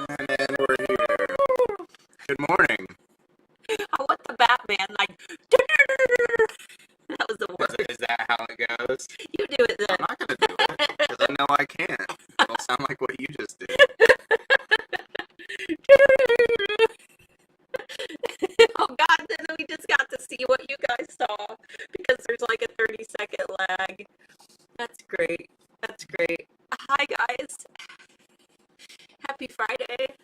And then we're here. Good morning. I want the Batman, like, that was the worst. Is that how it goes? You do it then. I'm not going to do it, because I know I can't. It'll sound like what you just did. Oh God, then we just got to see what you guys saw, because there's like a 30-second lag. That's great. That's great. Hi guys. Happy Friday.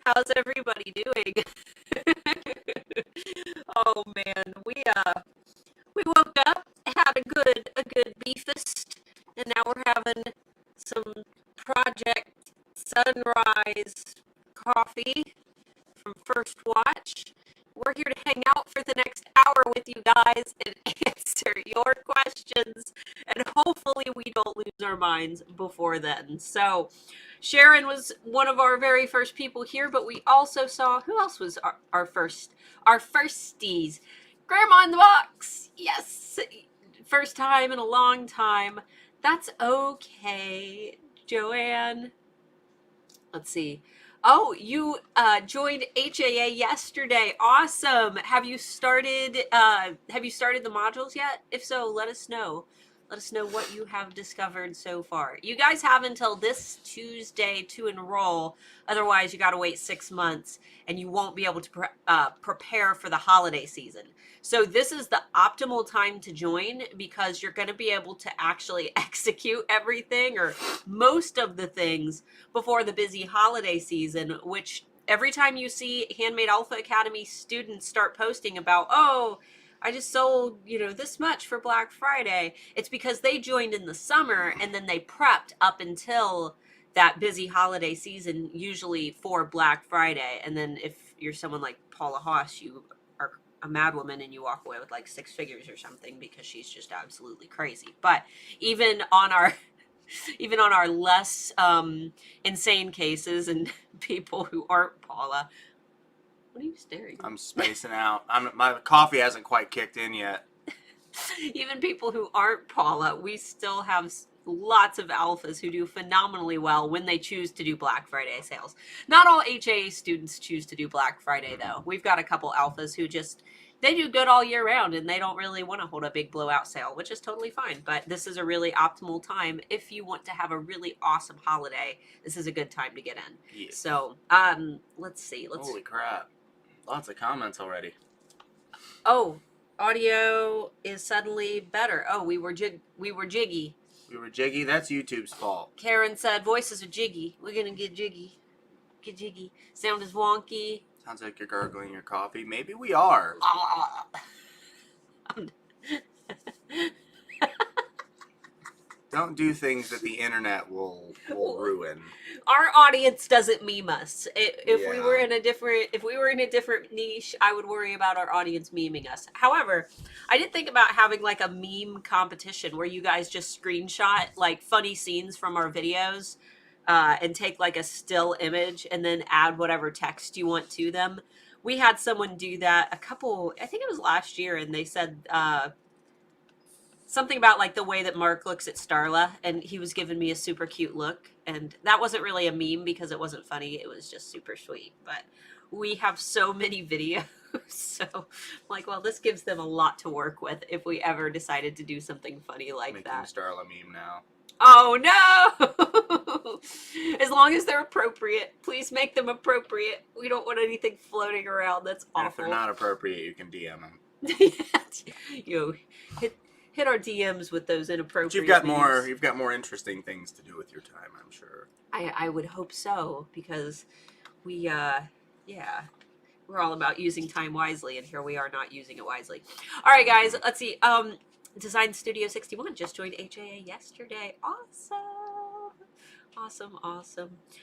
How's everybody doing? Oh man, we woke up, had a good beefist, and now we're having some Project Sunrise coffee from First Watch. We're here to hang out for the next hour with you guys and answer your questions, and hopefully we don't lose our minds before then. So Sharon was one of our very first people here, but we also saw, who else was our firsties? Grandma in the box. Yes. First time in a long time. That's okay, Joanne. Let's see. Oh, you joined HAA yesterday. Awesome. Have you started the modules yet? If so, let us know. Let us know what you have discovered so far. You guys have until this Tuesday to enroll. Otherwise, you got to wait 6 months and you won't be able to prepare for the holiday season. So this is the optimal time to join, because you're going to be able to actually execute everything, or most of the things, before the busy holiday season, which every time you see Handmade Alpha Academy students start posting about, oh, I just sold, this much for Black Friday, it's because they joined in the summer and then they prepped up until that busy holiday season, usually for Black Friday. And then if you're someone like Paula Haas, you are a madwoman and you walk away with like 6 figures or something, because she's just absolutely crazy. But even on our less insane cases and people who aren't Paula. What are you staring at? I'm spacing out. My coffee hasn't quite kicked in yet. Even people who aren't Paula, we still have lots of alphas who do phenomenally well when they choose to do Black Friday sales. Not all HAA students choose to do Black Friday, though. We've got a couple alphas who they do good all year round and they don't really want to hold a big blowout sale, which is totally fine. But this is a really optimal time. If you want to have a really awesome holiday, this is a good time to get in. Yeah. So, let's see. Holy crap. Lots of comments already. Oh, audio is suddenly better. Oh, we were jiggy. We were jiggy. That's YouTube's fault. Karen said voices are jiggy. We're gonna get jiggy. Get jiggy. Sound is wonky. Sounds like you're gargling your coffee. Maybe we are. Don't do things that the internet will ruin. Our audience doesn't meme us. If we were in a different niche, I would worry about our audience memeing us. However, I did think about having like a meme competition where you guys just screenshot like funny scenes from our videos and take like a still image and then add whatever text you want to them. We had someone do that I think it was last year, and they said something about like the way that Mark looks at Starla, and he was giving me a super cute look, and that wasn't really a meme because it wasn't funny. It was just super sweet. But we have so many videos, so I'm like, well, this gives them a lot to work with if we ever decided to do something funny like that. Making Starla meme now. Oh no! As long as they're appropriate, please make them appropriate. We don't want anything floating around that's awful. And if they're not appropriate, you can DM them. Hit our DMs with those inappropriate. But you've got more interesting things to do with your time, I'm sure. I would hope so, because we're all about using time wisely, and here we are not using it wisely. All right, guys, let's see. Design Studio 61 just joined HAA yesterday. Awesome.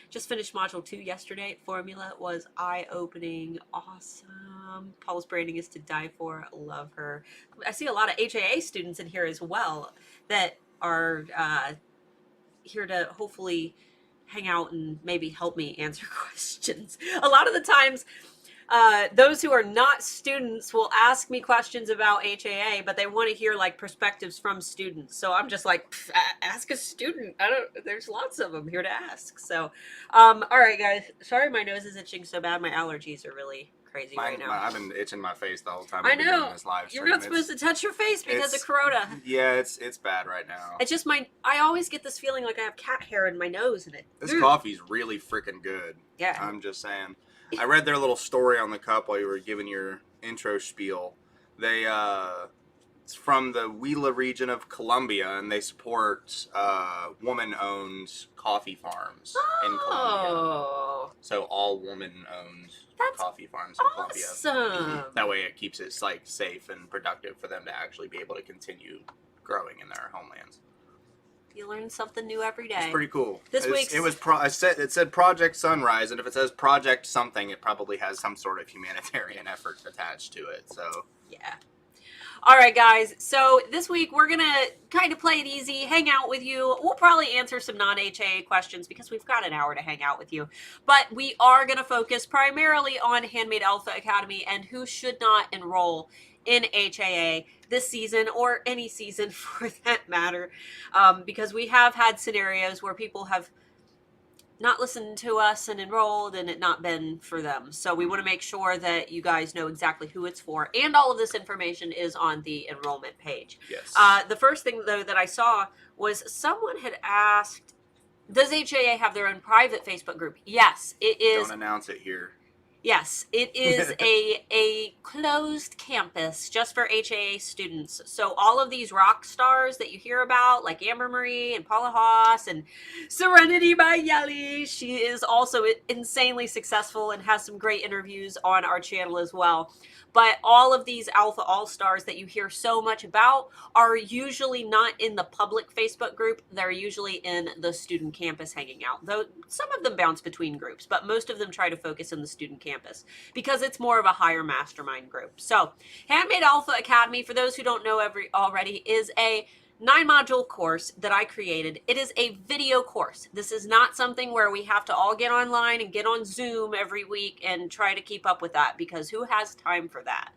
Just finished module 2 yesterday. Formula was eye-opening. Awesome. Paula's branding is to die for. Love her. I see a lot of HAA students in here as well that are here to hopefully hang out and maybe help me answer questions. A lot of the times Those who are not students will ask me questions about HAA, but they want to hear like perspectives from students. So I'm just like, ask a student. There's lots of them here to ask. So, all right, guys. Sorry, my nose is itching so bad. My allergies are really crazy right now. I've been itching my face the whole time. I I've been doing know. this live You're stream. not supposed to touch your face because of Corona. Yeah, it's bad right now. It's just I always get this feeling like I have cat hair in my nose, and This coffee's really freaking good. Yeah. I'm just saying. I read their little story on the cup while you were giving your intro spiel. It's from the Huila region of Colombia, and they support woman-owned coffee farms in Colombia. So all woman-owned coffee farms in Colombia. Awesome. That way, it keeps it like safe and productive for them to actually be able to continue growing in their homelands. You learn something new every day. It's pretty cool. It said Project Sunrise, and if it says Project something, it probably has some sort of humanitarian effort attached to it. So yeah. All right, guys. So this week we're going to kind of play it easy, hang out with you. We'll probably answer some non-HAA questions because we've got an hour to hang out with you. But we are going to focus primarily on Handmade Alpha Academy and who should not enroll in HAA this season or any season for that matter. Because we have had scenarios where people have not listened to us and enrolled and it not been for them. So we want to make sure that you guys know exactly who it's for. And all of this information is on the enrollment page. yes. The first thing, though, that I saw was someone had asked, does HAA have their own private Facebook group? Yes, it is. Don't announce it here. Yes, it is a closed campus just for HAA students. So all of these rock stars that you hear about, like Amber Marie and Paula Haas and Serenity by Yelly, she is also insanely successful and has some great interviews on our channel as well. But all of these Alpha All-Stars that you hear so much about are usually not in the public Facebook group. They're usually in the student campus hanging out. Though some of them bounce between groups, but most of them try to focus in the student campus because it's more of a higher mastermind group. So Handmade Alpha Academy, for those who don't know already, is a 9-module course that I created. It is a video course. This is not something where we have to all get online and get on Zoom every week and try to keep up with that, because who has time for that?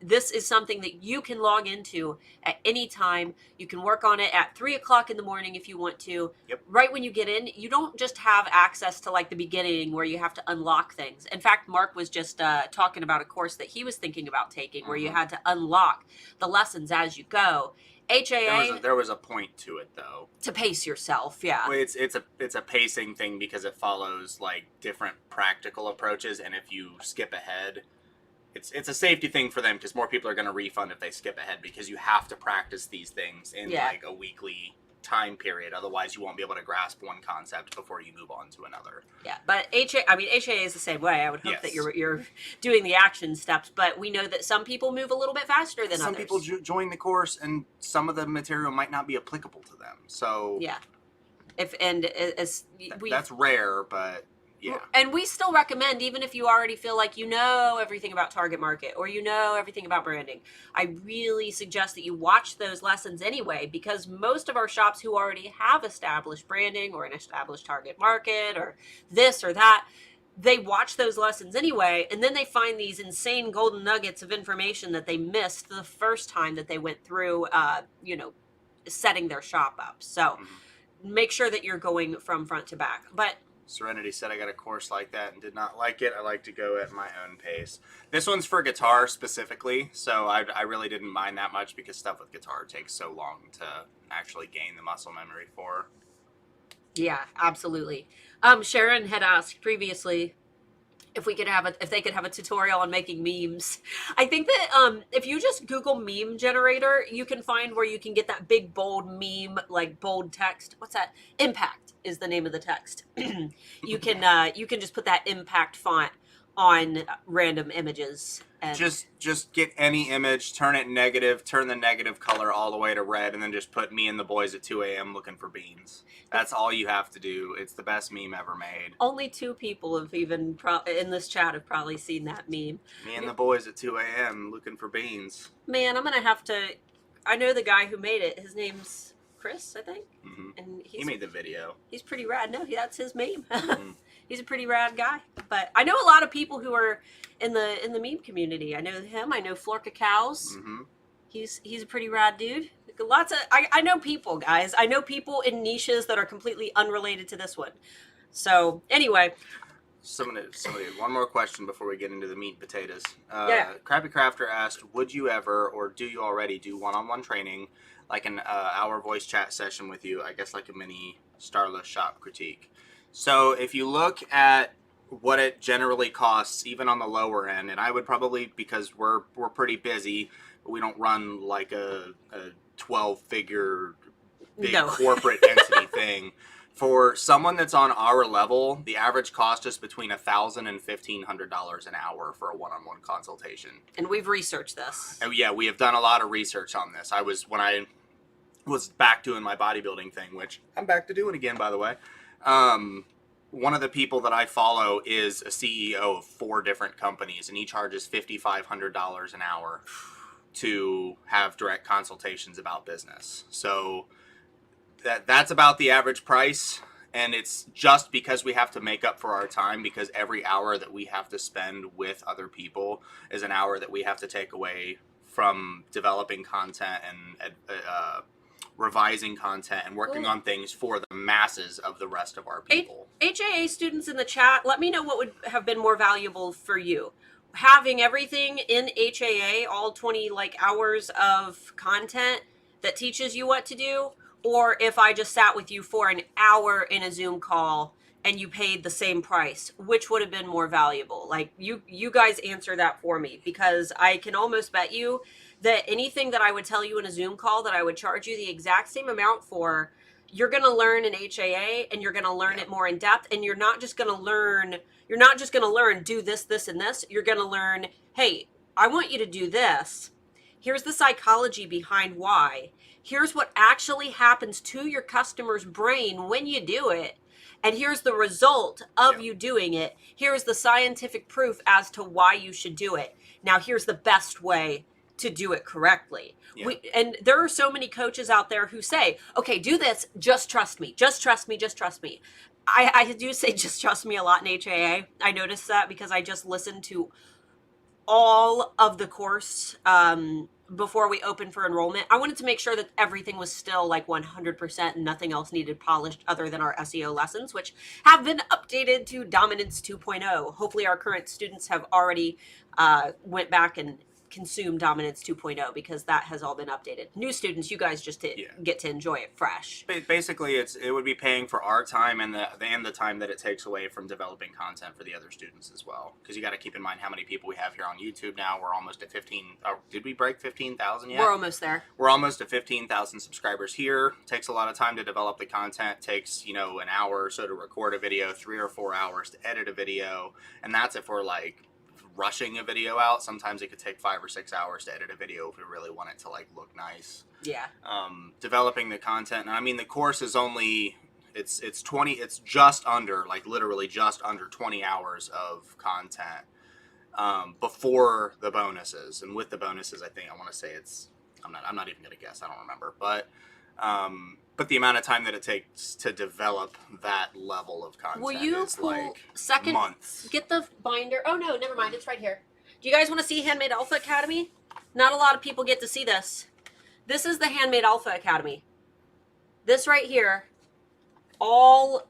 This is something that you can log into at any time. You can work on it at 3 o'clock in the morning if you want to. Yep. Right when you get in, you don't just have access to like the beginning where you have to unlock things. In fact, Mark was just talking about a course that he was thinking about taking where you had to unlock the lessons as you go. HAA, there was a point to it though. To pace yourself, yeah. Well, it's a pacing thing because it follows like different practical approaches, and if you skip ahead, it's a safety thing for them because more people are going to refund if they skip ahead, because you have to practice these things in like a weekly time period. Otherwise, you won't be able to grasp one concept before you move on to another. Yeah, but HAA is the same way. I would hope that you're doing the action steps, but we know that some people move a little bit faster than others. Some people join the course, and some of the material might not be applicable to them. So yeah, that's rare, but. Yeah. And we still recommend, even if you already feel like you know everything about target market or you know everything about branding, I really suggest that you watch those lessons anyway, because most of our shops who already have established branding or an established target market or this or that, they watch those lessons anyway, and then they find these insane golden nuggets of information that they missed the first time that they went through, setting their shop up. So make sure that you're going from front to back. But Serenity said I got a course like that and did not like it. I like to go at my own pace. This one's for guitar specifically, so I really didn't mind that much because stuff with guitar takes so long to actually gain the muscle memory for. Yeah, absolutely. Sharon had asked previously if they could have a tutorial on making memes. I think that if you just Google meme generator, you can find where you can get that big bold meme, like bold text. What's that? Impact is the name of the text. You can just put that impact font on random images. And just get any image, turn it negative, turn the negative color all the way to red, and then just put me and the boys at 2 a.m. looking for beans. That's all you have to do. It's the best meme ever made. Only 2 people have even in this chat have probably seen that meme. Me and the boys at 2 a.m. looking for beans. Man, I'm gonna have to. I know the guy who made it. His name's Chris, I think. Mm-hmm. And he made the video. He's pretty rad. No, that's his meme. he's a pretty rad guy. But I know a lot of people who are in the meme community. I know him. I know Florka Cows. Mm-hmm. He's a pretty rad dude. Lots of I know people, guys. I know people in niches that are completely unrelated to this one. So anyway, Somebody, one more question before we get into the meat and potatoes. Yeah. Crappy Crafter asked, would you ever, or do you already do one-on-one training, like an hour voice chat session with you? I guess like a mini Starla shop critique. So if you look at what it generally costs, even on the lower end, and I would probably, because we're pretty busy, but we don't run like a 12-figure big No. corporate entity thing. For someone that's on our level, the average cost is between $1,000 and $1,500 an hour for a one-on-one consultation. And we've researched this. Oh yeah, we have done a lot of research on this. When I was back doing my bodybuilding thing, which I'm back to doing again, by the way. One of the people that I follow is a CEO of 4 different companies, and he charges $5,500 an hour to have direct consultations about business. So that's about the average price, and it's just because we have to make up for our time, because every hour that we have to spend with other people is an hour that we have to take away from developing content and revising content and working on things for the masses of the rest of our people. HAA students in the chat, let me know what would have been more valuable for you. Having everything in HAA, all 20 hours of content that teaches you what to do, or if I just sat with you for an hour in a Zoom call and you paid the same price, which would have been more valuable? Like, you guys answer that for me, because I can almost bet you that anything that I would tell you in a Zoom call that I would charge you the exact same amount for, you're going to learn in HAA, and you're going to learn it more in depth. And you're not just going to learn do this, this, and this. You're going to learn, hey, I want you to do this. Here's the psychology behind why. Here's what actually happens to your customer's brain when you do it. And here's the result of you doing it. Here's the scientific proof as to why you should do it. Now, here's the best way to do it correctly. Yeah. And there are so many coaches out there who say, okay, do this, just trust me, just trust me, just trust me. I do say just trust me a lot in HAA. I noticed that because I just listened to all of the course before we opened for enrollment. I wanted to make sure that everything was still 100% and nothing else needed polished other than our SEO lessons, which have been updated to Dominance 2.0. Hopefully our current students have already went back and consume Dominance 2.0, because that has all been updated. New students, you guys just get to enjoy it fresh. Basically, it would be paying for our time and the time that it takes away from developing content for the other students as well. Because you got to keep in mind how many people we have here on YouTube now. We're almost at 15. Oh, did we break 15,000 yet? We're almost there. We're almost at 15,000 subscribers here. Takes a lot of time to develop the content. Takes an hour or so to record a video, 3 or 4 hours to edit a video, and that's if we're rushing a video out. Sometimes it could take 5 or 6 hours to edit a video if we really want it to look nice. Yeah. Developing the content, and I mean the course is only it's just under literally just under 20 hours of content before the bonuses, and with the bonuses I want to say I'm not even gonna guess, I don't remember, but the amount of time that it takes to develop that level of content is months. Get the binder. Oh no, never mind. It's right here. Do you guys want to see Handmade Alpha Academy? Not a lot of people get to see this. This is the Handmade Alpha Academy. This right here, all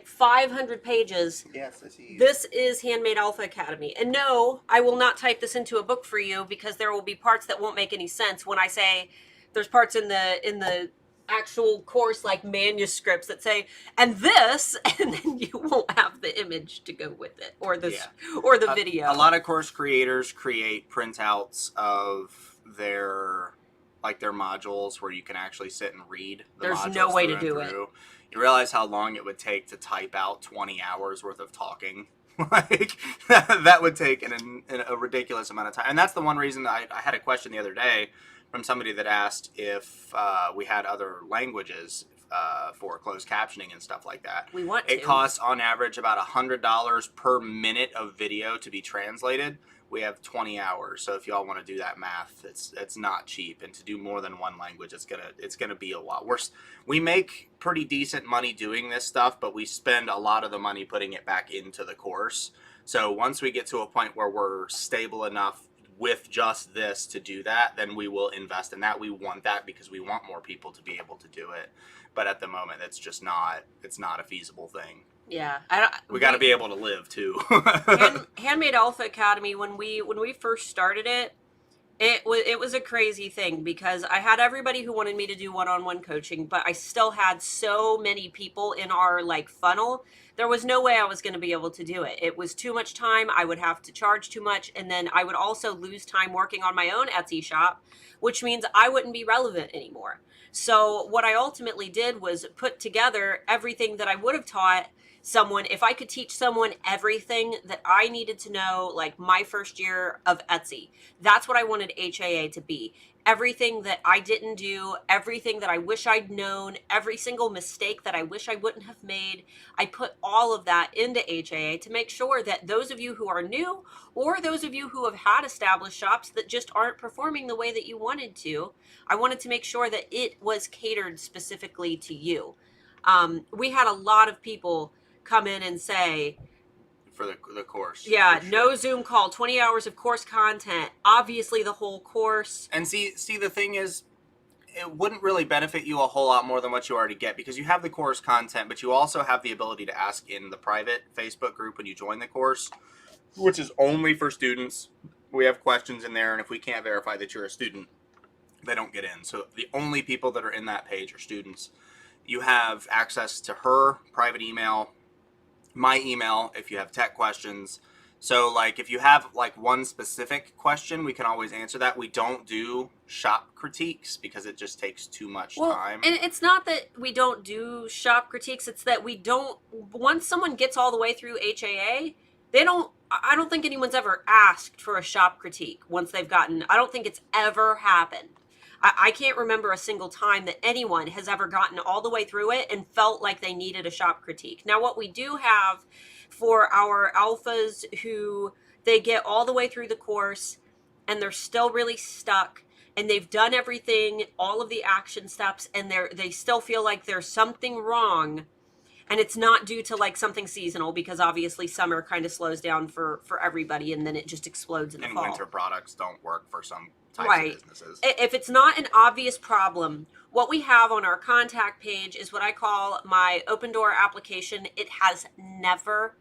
500 pages. Yes, I see. This is Handmade Alpha Academy. And no, I will not type this into a book for you, because there will be parts that won't make any sense when I say there's parts in the actual course manuscripts that say, and this, and then you won't have the image to go with it, or the video. A lot of course creators create printouts of their modules where you can actually sit and read the modules. There's no way to do it. You realize how long it would take to type out 20 hours worth of talking. That would take a ridiculous amount of time. And that's the one reason I had a question the other day from somebody that asked if we had other languages for closed captioning and stuff like that. We want to. It costs on average about $100 per minute of video to be translated. we have 20 hours. So if y'all want to do that math, it's not cheap. And to do more than one language, it's gonna be a lot. We make pretty decent money doing this stuff, but we spend a lot of the money putting it back into the course. So once we get to a point where we're stable enough with just this to do that, then we will invest in that. We want that because we want more people to be able to do it. But at the moment, it's not a feasible thing. Yeah, We got to be able to live too. Handmade Alpha Academy, when we first started it, it was a crazy thing because I had everybody who wanted me to do one-on-one coaching, but I still had so many people in our like funnel. There was no way I was going to be able to do it. It was too much time. I would have to charge too much, and then I would also lose time working on my own Etsy shop, which means I wouldn't be relevant anymore. So what I ultimately did was put together everything that I would have taught someone. If I could teach someone everything that I needed to know, like my first year of Etsy, that's what I wanted HAA to be. Everything that I didn't do, everything that I wish I'd known, every single mistake that I wish I wouldn't have made, I put all of that into HAA to make sure that those of you who are new or those of you who have had established shops that just aren't performing the way that you wanted to, I wanted to make sure that it was catered specifically to you. We had a lot of people come in and say, for the course. Yeah, sure. No Zoom call, 20 hours of course content, obviously the whole course. And see, the thing is, it wouldn't really benefit you a whole lot more than what you already get because you have the course content, but you also have the ability to ask in the private Facebook group when you join the course, which is only for students. We have questions in there, and if we can't verify that you're a student, they don't get in. So the only people that are in that page are students. You have access to her private email, my email if you have tech questions. So like if you have like one specific question, we can always answer that. We don't do shop critiques because it just takes too much time. And it's not that we don't do shop critiques, it's that we don't, once someone gets all the way through HAA, I don't think anyone's ever asked for a shop critique once they've gotten, I don't think it's ever happened. I can't remember a single time that anyone has ever gotten all the way through it and felt like they needed a shop critique. Now, what we do have for our alphas who they get all the way through the course and they're still really stuck and they've done everything, all of the action steps, and they still feel like there's something wrong. And it's not due to like something seasonal because obviously summer kind of slows down for everybody and then it just explodes in the fall. And winter products don't work for some types of businesses. If it's not an obvious problem, what we have on our contact page is what I call my open door application. It has never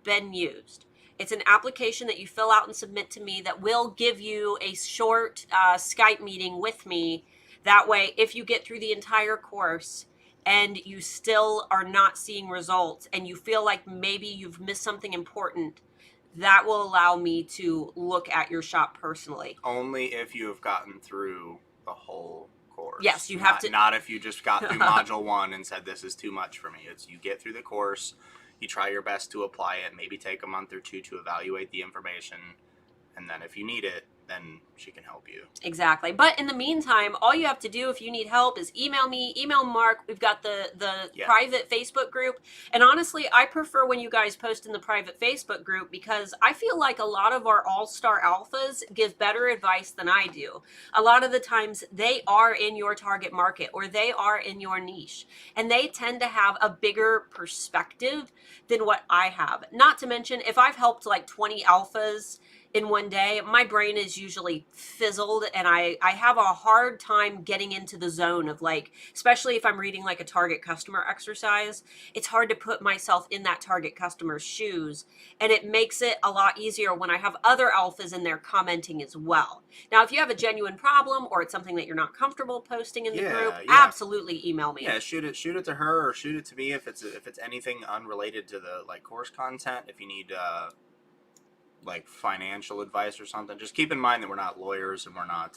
been used. It's an application that you fill out and submit to me that will give you a short Skype meeting with me. That way, if you get through the entire course and you still are not seeing results and you feel like maybe you've missed something important, that will allow me to look at your shop personally. Only if you have gotten through the whole course. Yes, you have to. Not if you just got through module 1 and said, this is too much for me. It's you get through the course, you try your best to apply it, maybe take a month or two to evaluate the information, and then if you need it, then she can help you. Exactly. But in the meantime, all you have to do if you need help is email me, email Mark. We've got the private Facebook group. And honestly, I prefer when you guys post in the private Facebook group because I feel like a lot of our all-star alphas give better advice than I do. A lot of the times they are in your target market or they are in your niche. And they tend to have a bigger perspective than what I have. Not to mention, if I've helped like 20 alphas in one day, my brain is usually fizzled and I have a hard time getting into the zone of like, especially if I'm reading like a target customer exercise, it's hard to put myself in that target customer's shoes. And it makes it a lot easier when I have other alphas in there commenting as well. Now, if you have a genuine problem or it's something that you're not comfortable posting in the group, absolutely email me. Yeah, shoot it to her or shoot it to me if it's anything unrelated to the like course content. If you need like financial advice or something, just keep in mind that we're not lawyers and we're not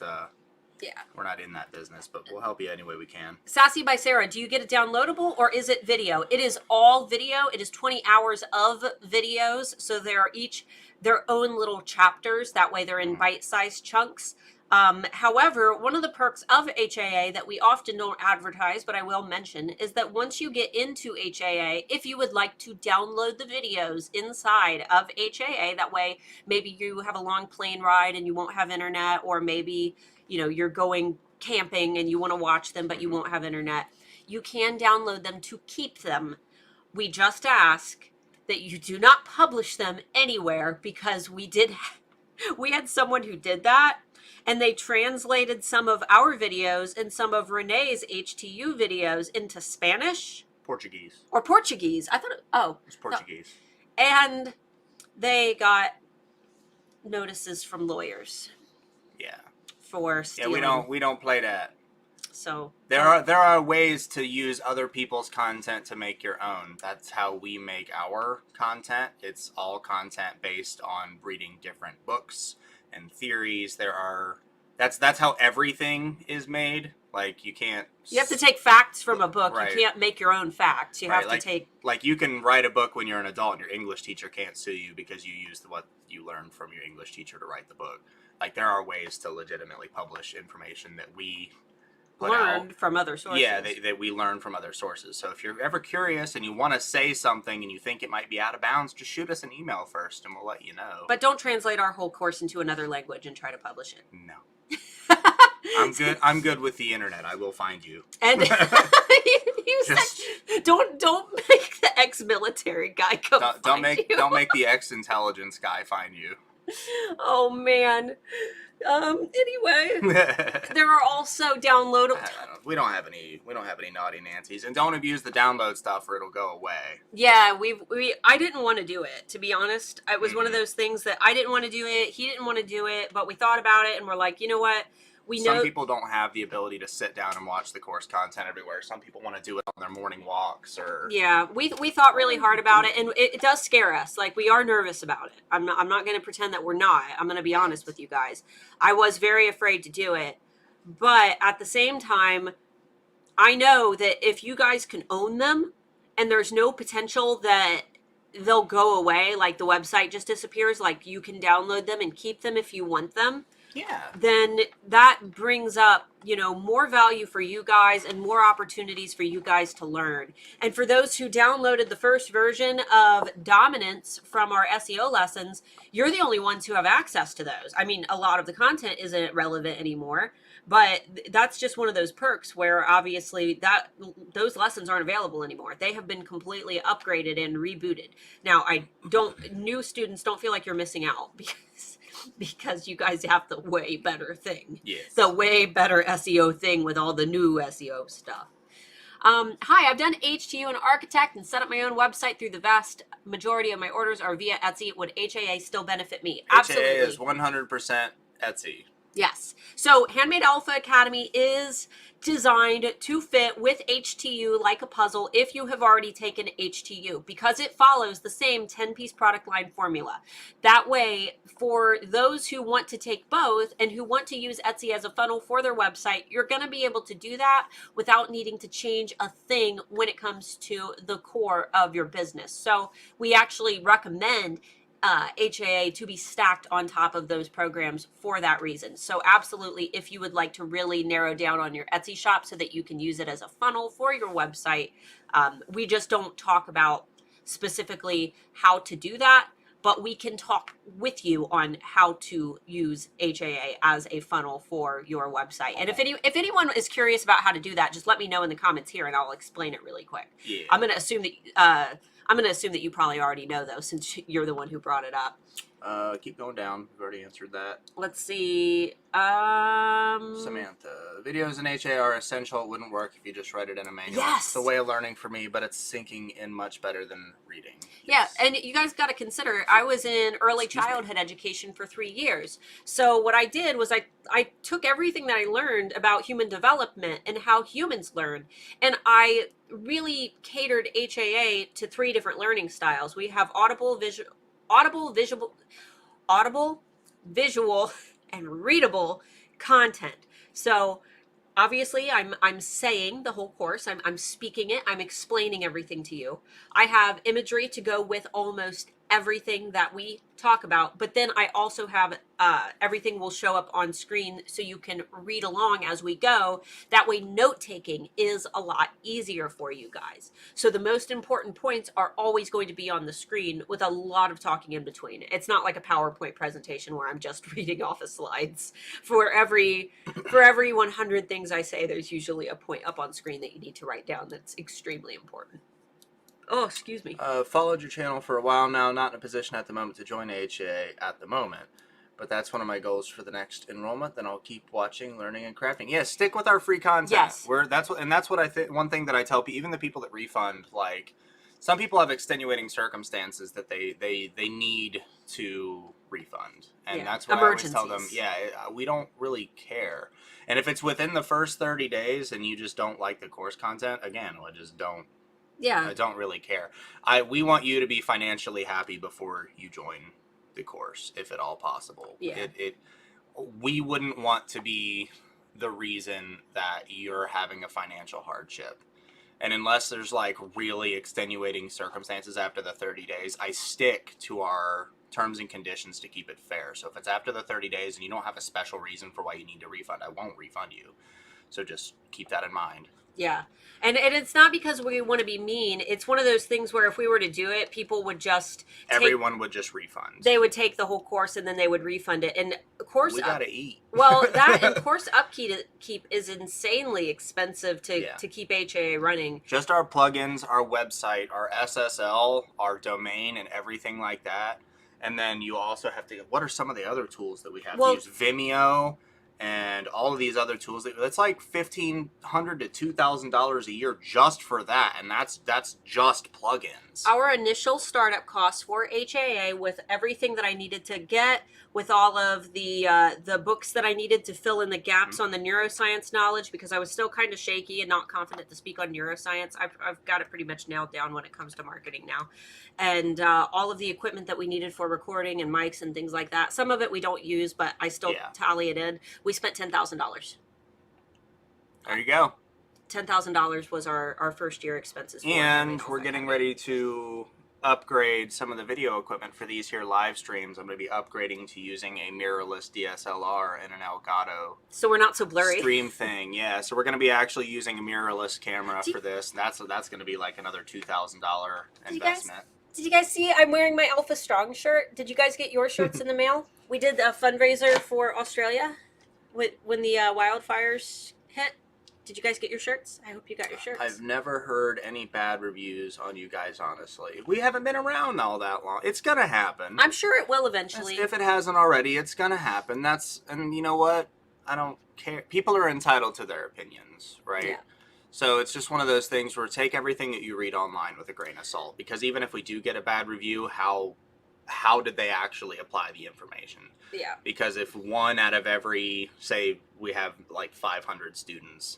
in that business, but we'll help you any way we can. Sassy by Sarah, do you get it downloadable or is it video? It is all video. It is 20 hours of videos, so they are each their own little chapters. That way they're in bite-sized chunks. However, one of the perks of HAA that we often don't advertise, but I will mention, is that once you get into HAA, if you would like to download the videos inside of HAA, that way maybe you have a long plane ride and you won't have internet, or maybe, you know, you're going camping and you want to watch them, but you won't have internet, you can download them to keep them. We just ask that you do not publish them anywhere, because we had someone who did that, and they translated some of our videos and some of Renee's HTU videos into Spanish Portuguese. or Portuguese. I thought, It's Portuguese. no. And they got notices from lawyers Yeah. for stealing. Yeah, we don't play that. So there are ways to use other people's content to make your own. That's how we make our content. It's all content based on reading different books and theories. That's how everything is made. Like, you have to take facts from a book. Right. You can't make your own facts. You have to take, like, you can write a book when you're an adult and your English teacher can't sue you because you used what you learned from your English teacher to write the book. Like, there are ways to legitimately publish information that we learned from other sources. Yeah, that we learn from other sources. So if you're ever curious and you want to say something and you think it might be out of bounds, just shoot us an email first and we'll let you know. But don't translate our whole course into another language and try to publish it. No. I'm good with the internet. I will find you. And you said, don't make the ex-military guy come don't find you. Don't make the ex-intelligence guy find you. Oh man. Anyway, there are also downloadable. We don't have any naughty Nancy's, and don't abuse the download stuff or it'll go away. Yeah, I didn't want to do it, to be honest. It was one of those things that I didn't want to do it. He didn't want to do it, but we thought about it and we're like, you know what? Some people don't have the ability to sit down and watch the course content everywhere. Some people want to do it on their morning walks or... Yeah, we thought really hard about it, and it does scare us. Like, we are nervous about it. I'm not going to pretend that we're not. I'm going to be honest with you guys. I was very afraid to do it, but at the same time, I know that if you guys can own them and there's no potential that they'll go away, like the website just disappears, like you can download them and keep them if you want them. Yeah. Then that brings up, more value for you guys and more opportunities for you guys to learn. And for those who downloaded the first version of Dominance from our SEO lessons, you're the only ones who have access to those. I mean, a lot of the content isn't relevant anymore, but that's just one of those perks where obviously those lessons aren't available anymore. They have been completely upgraded and rebooted. Now, new students don't feel like you're missing out because you guys have the way better thing. Yes. The way better SEO thing with all the new SEO stuff. Hi, I've done HTU and Architect and set up my own website through the vast majority of my orders are via Etsy. Would HAA still benefit me? Absolutely. HAA is 100% Etsy. Yes. So Handmade Alpha Academy is designed to fit with HTU like a puzzle if you have already taken HTU, because it follows the same 10-piece product line formula. That way, for those who want to take both and who want to use Etsy as a funnel for their website, you're going to be able to do that without needing to change a thing when it comes to the core of your business. So we actually recommend HAA to be stacked on top of those programs for that reason. So absolutely, if you would like to really narrow down on your Etsy shop so that you can use it as a funnel for your website, we just don't talk about specifically how to do that, but we can talk with you on how to use HAA as a funnel for your website. And if anyone is curious about how to do that, just let me know in the comments here and I'll explain it really quick. Yeah. I'm going to assume that you probably already know, though, since you're the one who brought it up. Keep going down. We've already answered that. Let's see. Samantha, videos in HA are essential. It wouldn't work if you just read it in a manual. Yes. It's a way of learning for me, but it's sinking in much better than reading. Yes. Yeah, and you guys got to consider, I was in early childhood education for 3 years. So what I did was I took everything that I learned about human development and how humans learn, and I really catered HAA to 3 different learning styles. We have audible, visual, and readable content. So obviously I'm saying the whole course, I'm speaking it, I'm explaining everything to you. I have imagery to go with almost everything that we talk about, but then I also have everything will show up on screen so you can read along as we go. That way, note taking is a lot easier for you guys. So the most important points are always going to be on the screen with a lot of talking in between. It's not like a PowerPoint presentation where I'm just reading off of slides. For every 100 things I say, there's usually a point up on screen that you need to write down that's extremely important. Oh, excuse me. Followed your channel for a while now, not in a position at the moment to join AHA at the moment. But that's one of my goals for the next enrollment. Then I'll keep watching, learning, and crafting. Yeah, stick with our free content. Yes. That's what I think. One thing that I tell people, even the people that refund, like some people have extenuating circumstances that they need to refund, and that's what I always tell them. Yeah, we don't really care. And if it's within the first 30 days and you just don't like the course content, again, I just don't. Yeah. I don't really care. We want you to be financially happy before you join the course, if at all possible. Yeah. We wouldn't want to be the reason that you're having a financial hardship. And unless there's like really extenuating circumstances after the 30 days, I stick to our terms and conditions to keep it fair. So if it's after the 30 days and you don't have a special reason for why you need to refund, I won't refund you. So just keep that in mind. Yeah. And it's not because we want to be mean. It's one of those things where if we were to do it, people would just everyone would just refund. They would take the whole course and then they would refund it. And course we gotta eat. Well, that and course upkeep is insanely expensive to keep HAA running. Just our plugins, our website, our SSL, our domain, and everything like that. And then you also have to. What are some of the other tools that we have to use? Vimeo. And all of these other tools, it's like $1,500 to $2,000 a year just for that, and that's just plugins. Our initial startup costs for HAA, with everything that I needed to get, with all of the books that I needed to fill in the gaps on the neuroscience knowledge, because I was still kind of shaky and not confident to speak on neuroscience. I've got it pretty much nailed down when it comes to marketing now, and all of the equipment that we needed for recording and mics and things like that. Some of it we don't use, but I still tally it in. We spent $10,000. There you go. $10,000 was our first year expenses. And we're getting ready to upgrade some of the video equipment for these here live streams. I'm going to be upgrading to using a mirrorless DSLR and an Elgato. So we're not so blurry. Stream thing, yeah. So we're going to be actually using a mirrorless camera for this. That's going to be like another $2,000 investment. Did you guys see I'm wearing my Alpha Strong shirt? Did you guys get your shirts in the mail? We did a fundraiser for Australia when the wildfires hit. Did you guys get your shirts? I hope you got your shirts. I've never heard any bad reviews on you guys, honestly. We haven't been around all that long. It's going to happen. I'm sure it will eventually. If it hasn't already, it's going to happen. And you know what? I don't care. People are entitled to their opinions, right? Yeah. So it's just one of those things where take everything that you read online with a grain of salt. Because even if we do get a bad review, how did they actually apply the information? Yeah. Because if one out of every, say we have like 500 students,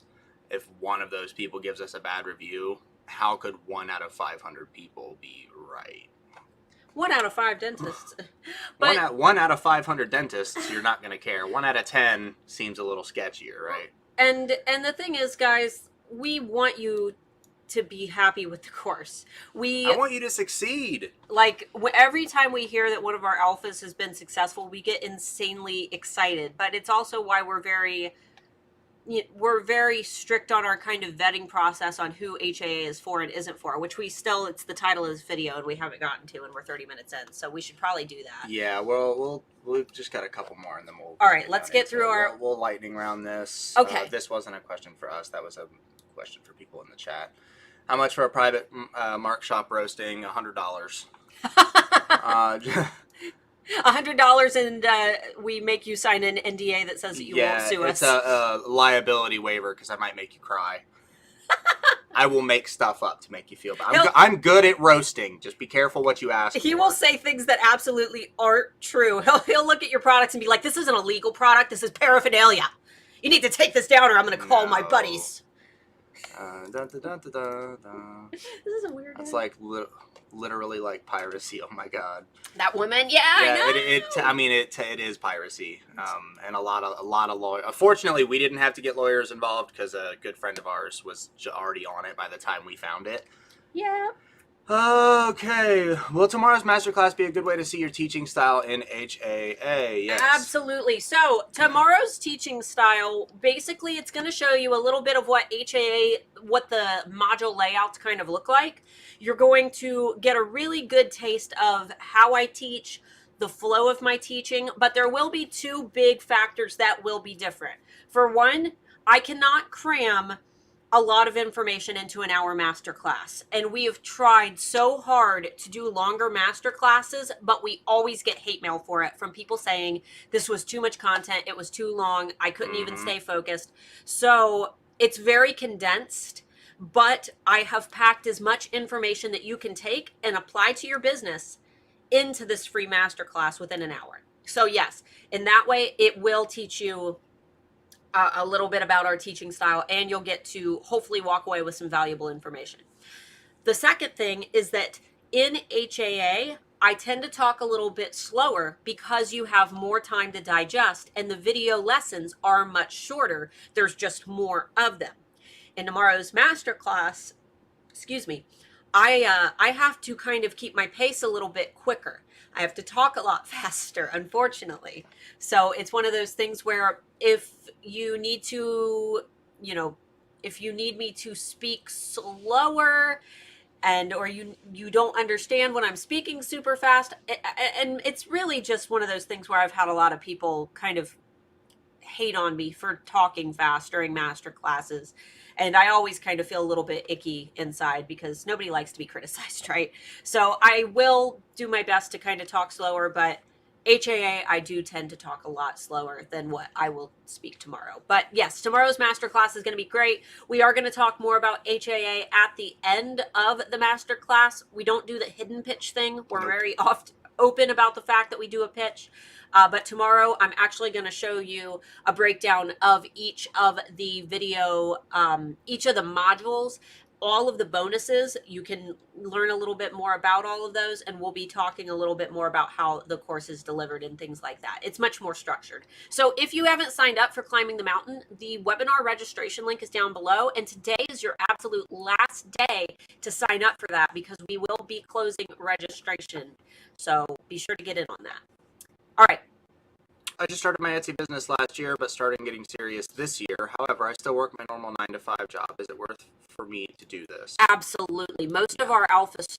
if one of those people gives us a bad review, how could 1 out of 500 people be right? 1 out of 5 dentists. But 1 out of 500 dentists, you're not going to care. 1 out of 10 seems a little sketchier, right? And the thing is, guys, we want you to be happy with the course. I want you to succeed. Like, every time we hear that one of our alphas has been successful, we get insanely excited. But it's also why we're very strict on our kind of vetting process on who HAA is for and isn't for, which it's the title of this video and we haven't gotten to, and we're 30 minutes in, so we should probably do that. Yeah, well, we've just got a couple more and then we'll... All right, let's get through our... We'll lightning round this. Okay. This wasn't a question for us. That was a question for people in the chat. How much for a private Mark Shop roasting? $100. $100 and we make you sign an NDA that says that you won't sue us. It's a liability waiver because I might make you cry. I will make stuff up to make you feel bad. I'm good at roasting. Just be careful what you ask He will say things that absolutely aren't true. He'll look at your products and be like, this isn't a legal product. This is paraphernalia. You need to take this down or I'm going to call my buddies. This is a weird. It's like literally like piracy. Oh my god. That woman, I know. It is piracy. And a lot of lawyers. Unfortunately, we didn't have to get lawyers involved because a good friend of ours was already on it by the time we found it. Yeah. Okay. Will tomorrow's masterclass be a good way to see your teaching style in HAA? Yes. Absolutely. So tomorrow's teaching style, basically it's going to show you a little bit of what HAA, what the module layouts kind of look like. You're going to get a really good taste of how I teach, the flow of my teaching, but there will be two big factors that will be different. For one, I cannot cram a lot of information into an hour masterclass. And we have tried so hard to do longer masterclasses, but we always get hate mail for it from people saying this was too much content, it was too long, I couldn't even stay focused. So it's very condensed, but I have packed as much information that you can take and apply to your business into this free masterclass within an hour. So yes, in that way, it will teach you a little bit about our teaching style, and you'll get to hopefully walk away with some valuable information. The second thing is that in HAA, I tend to talk a little bit slower because you have more time to digest, and the video lessons are much shorter. There's just more of them. In tomorrow's masterclass, excuse me, I have to kind of keep my pace a little bit quicker. I have to talk a lot faster, unfortunately. So it's one of those things where if you need to, you know, if you need me to speak slower and or you don't understand when I'm speaking super fast, and it's really just one of those things where I've had a lot of people kind of hate on me for talking fast during master classes. And I always kind of feel a little bit icky inside because nobody likes to be criticized, right? So I will do my best to kind of talk slower, but HAA, I do tend to talk a lot slower than what I will speak tomorrow. But yes, tomorrow's masterclass is going to be great. We are going to talk more about HAA at the end of the masterclass. We don't do the hidden pitch thing. We're very often open about the fact that we do a pitch. But tomorrow I'm actually going to show you a breakdown of each of the video, each of the modules, all of the bonuses. You can learn a little bit more about all of those, and we'll be talking a little bit more about how the course is delivered and things like that. It's much more structured. So if you haven't signed up for Climbing the Mountain, the webinar registration link is down below, and today is your absolute last day to sign up for that because we will be closing registration. So be sure to get in on that. All right. I just started my Etsy business last year, but started getting serious this year. However, I still work my normal 9-to-5 job. Is it worth for me to do this? Absolutely. Most of our alphas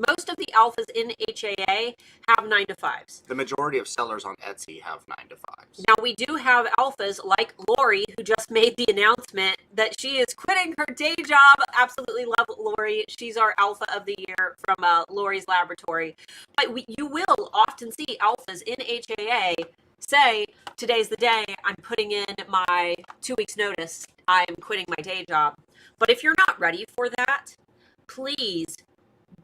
most of the alphas in HAA have 9-to-5s. The majority of sellers on Etsy have 9-to-5s. Now, we do have alphas like Lori, who just made the announcement that she is quitting her day job. Absolutely love Lori. She's our alpha of the year from Lori's laboratory. But you will often see alphas in HAA say, today's the day, I'm putting in my 2 weeks notice, I'm quitting my day job. But if you're not ready for that, please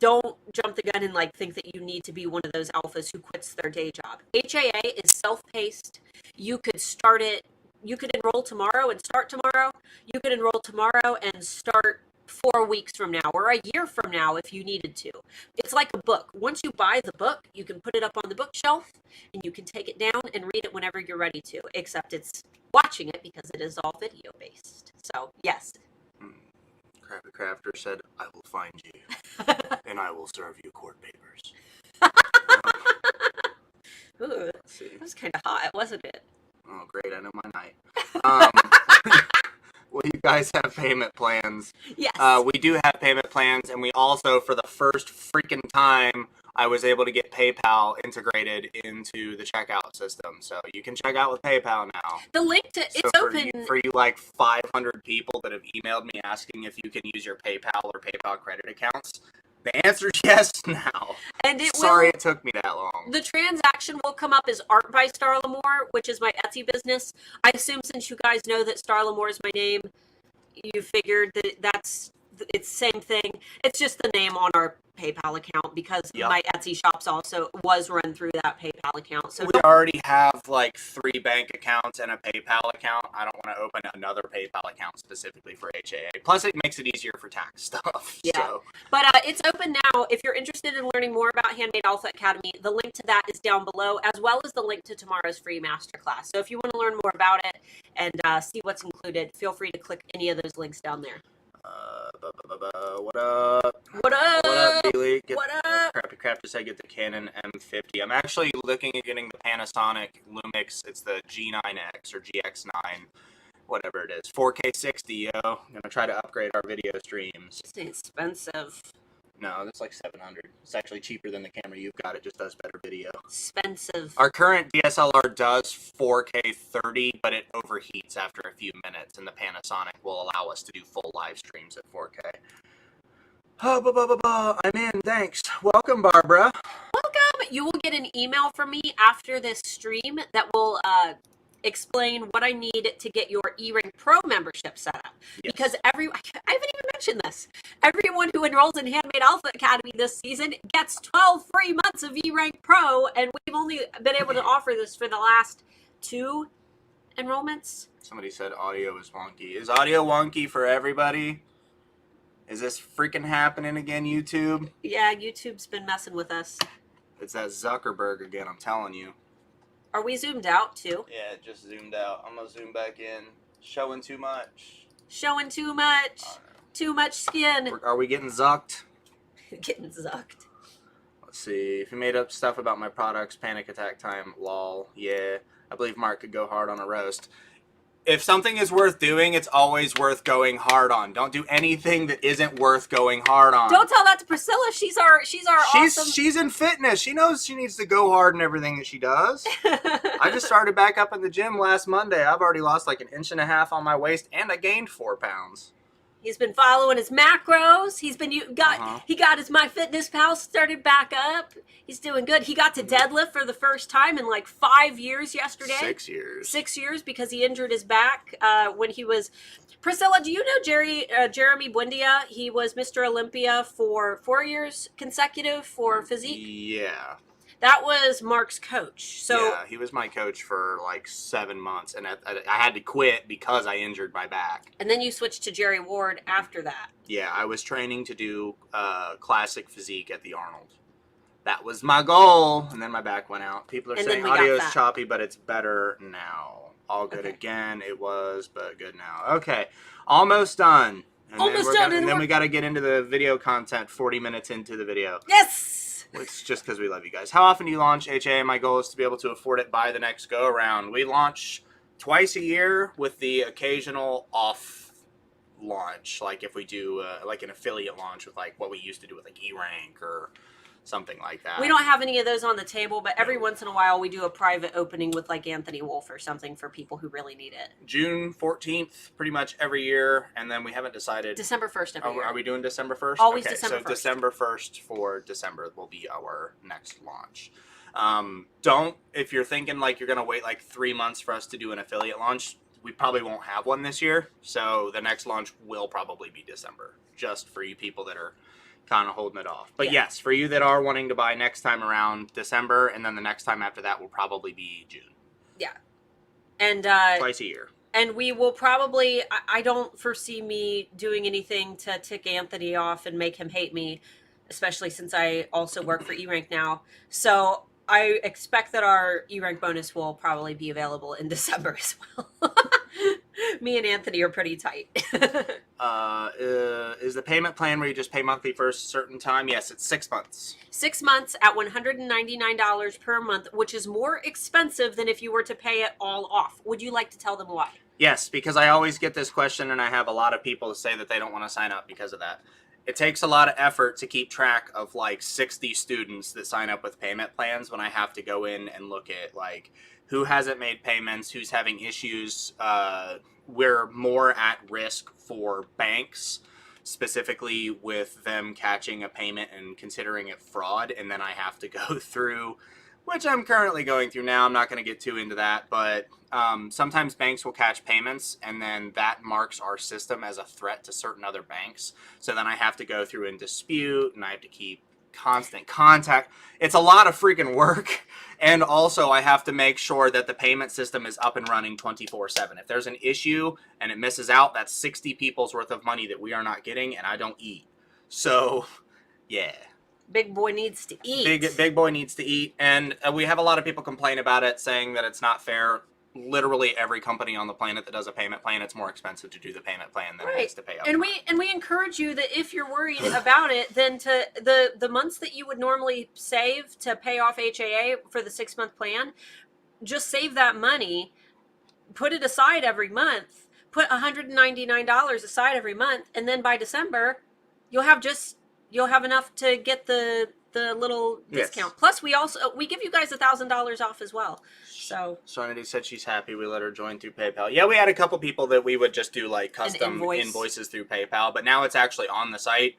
don't jump the gun and think that you need to be one of those alphas who quits their day job. HAA is self-paced. You could start it, you could enroll tomorrow and start tomorrow. You could enroll tomorrow and start 4 weeks from now or a year from now if you needed to. It's like a book. Once you buy the book, you can put it up on the bookshelf and you can take it down and read it whenever you're ready to, except it's watching it because it is all video based. So yes. Crafty Crafter said, I will find you and I will serve you court papers. Ooh, that was kind of hot, wasn't it? Oh, great. I know my night. Well, you guys have payment plans. Yes. We do have payment plans, and we also, for the first freaking time, I was able to get PayPal integrated into the checkout system. So you can check out with PayPal now. The link to it's open. For you 500 people that have emailed me asking if you can use your PayPal or PayPal credit accounts, the answer is yes now. And Sorry it took me that long. The transaction will come up as Art by Starla Moore, which is my Etsy business. I assume since you guys know that Starla Moore is my name, you figured that it's the same thing. It's just the name on our PayPal account because my Etsy shops also was run through that PayPal account. So we already have 3 bank accounts and a PayPal account. I don't want to open another PayPal account specifically for HAA. Plus, it makes it easier for tax stuff. Yeah. So. But it's open now. If you're interested in learning more about Handmade Alpha Academy, the link to that is down below, as well as the link to tomorrow's free masterclass. So if you want to learn more about it and see what's included, feel free to click any of those links down there. What up? What up? What up, D-League? What up? Crappy Crap just said get the Canon M50. I'm actually looking at getting the Panasonic Lumix. It's the G9X or GX9, whatever it is. 4K 60, yo. I'm going to try to upgrade our video streams. It's expensive. No, that's like $700. It's actually cheaper than the camera you've got. It just does better video. Expensive. Our current DSLR does 4K 30, but it overheats after a few minutes, and the Panasonic will allow us to do full live streams at 4K. I'm in, thanks. Welcome, Barbara. Welcome. You will get an email from me after this stream that will explain what I need to get your eRank Pro membership set up. Yes. Because I haven't even mentioned this. Everyone who enrolls in Handmade Alpha Academy this season gets 12 free months of eRank Pro, and we've only been able to offer this for the last 2 enrollments. Somebody said audio is wonky. Is audio wonky for everybody? Is this freaking happening again, YouTube? Yeah, YouTube's been messing with us. It's that Zuckerberg again, I'm telling you. Are we zoomed out too? Yeah, it just zoomed out. I'm gonna zoom back in. Showing too much. Showing too much. Too much skin. Are we getting zucked? Getting zucked. Let's see. If you made up stuff about my products, panic attack time, lol. Yeah, I believe Mark could go hard on a roast. If something is worth doing, it's always worth going hard on. Don't do anything that isn't worth going hard on. Don't tell that to Priscilla. She's our awesome. She's in fitness. She knows she needs to go hard in everything that she does. I just started back up in the gym last Monday. I've already lost like 1.5 inches on my waist, and I gained 4 pounds. He's been following his macros. He got his MyFitnessPal started back up. He's doing good. He got to deadlift for the first time in like 5 years yesterday. 6 years. 6 years because he injured his back when he was. Priscilla, do you know Jeremy Buendia? He was Mr. Olympia for 4 years consecutive for physique. Yeah. That was Mark's coach. So yeah, he was my coach for like 7 months, and I had to quit because I injured my back. And then you switched to Jerry Ward after that. Yeah, I was training to do classic physique at the Arnold. That was my goal, and then my back went out. People are saying audio is choppy, but it's better now. All good again. It was, but good now. Okay, almost done. And then we got to get into the video content 40 minutes into the video. Yes! It's just because we love you guys. How often do you launch HA? My goal is to be able to afford it by the next go around. We launch twice a year with the occasional off launch. Like if we do like an affiliate launch with like what we used to do with like eRank or something like that. We don't have any of those on the table, but every once in a while we do a private opening with like Anthony Wolf or something for people who really need it. June 14th, pretty much every year, and then we haven't decided. December 1st every year. Are we doing December 1st? Always okay, December so 1st. December 1st for December will be our next launch. If you're thinking like you're going to wait like 3 months for us to do an affiliate launch, we probably won't have one this year. So the next launch will probably be December, just for you people that are kind of holding it off. But yes, for you that are wanting to buy next time around, December, and then the next time after that will probably be June. Yeah. And twice a year. And we will probably, I don't foresee me doing anything to tick Anthony off and make him hate me, especially since I also work for eRank now. So I expect that our eRank bonus will probably be available in December as well. Me and Anthony are pretty tight. Is the payment plan where you just pay monthly for a certain time? Yes, it's 6 months. 6 months at $199 per month, which is more expensive than if you were to pay it all off. Would you like to tell them why? Yes, because I always get this question, and I have a lot of people say that they don't want to sign up because of that. It takes a lot of effort to keep track of like 60 students that sign up with payment plans when I have to go in and look at like who hasn't made payments, who's having issues. We're more at risk for banks, specifically with them catching a payment and considering it fraud, and then I have to go through, which I'm currently going through now. I'm not going to get too into that, but sometimes banks will catch payments, and then that marks our system as a threat to certain other banks. So then I have to go through and dispute, and I have to keep constant contact. It's a lot of freaking work. And also I have to make sure that the payment system is up and running 24/7. If there's an issue and it misses out, that's 60 people's worth of money that we are not getting, and I don't eat. So, yeah. Big boy needs to eat. Big boy needs to eat. And we have a lot of people complain about it, saying that it's not fair. literally every company on the planet that does a payment plan, it's more expensive to do the payment plan than it is to pay up. And we encourage you that if you're worried about it, then to the months that you would normally save to pay off HAA for the 6-month plan, just save that money, put it aside every month, put $199 aside every month, and then by December, you'll have enough to get the little discount. Plus, we give you guys $1,000 off as well. So Serenity said she's happy we let her join through PayPal. Yeah, we had a couple people that we would just do like custom invoices through PayPal, but now it's actually on the site.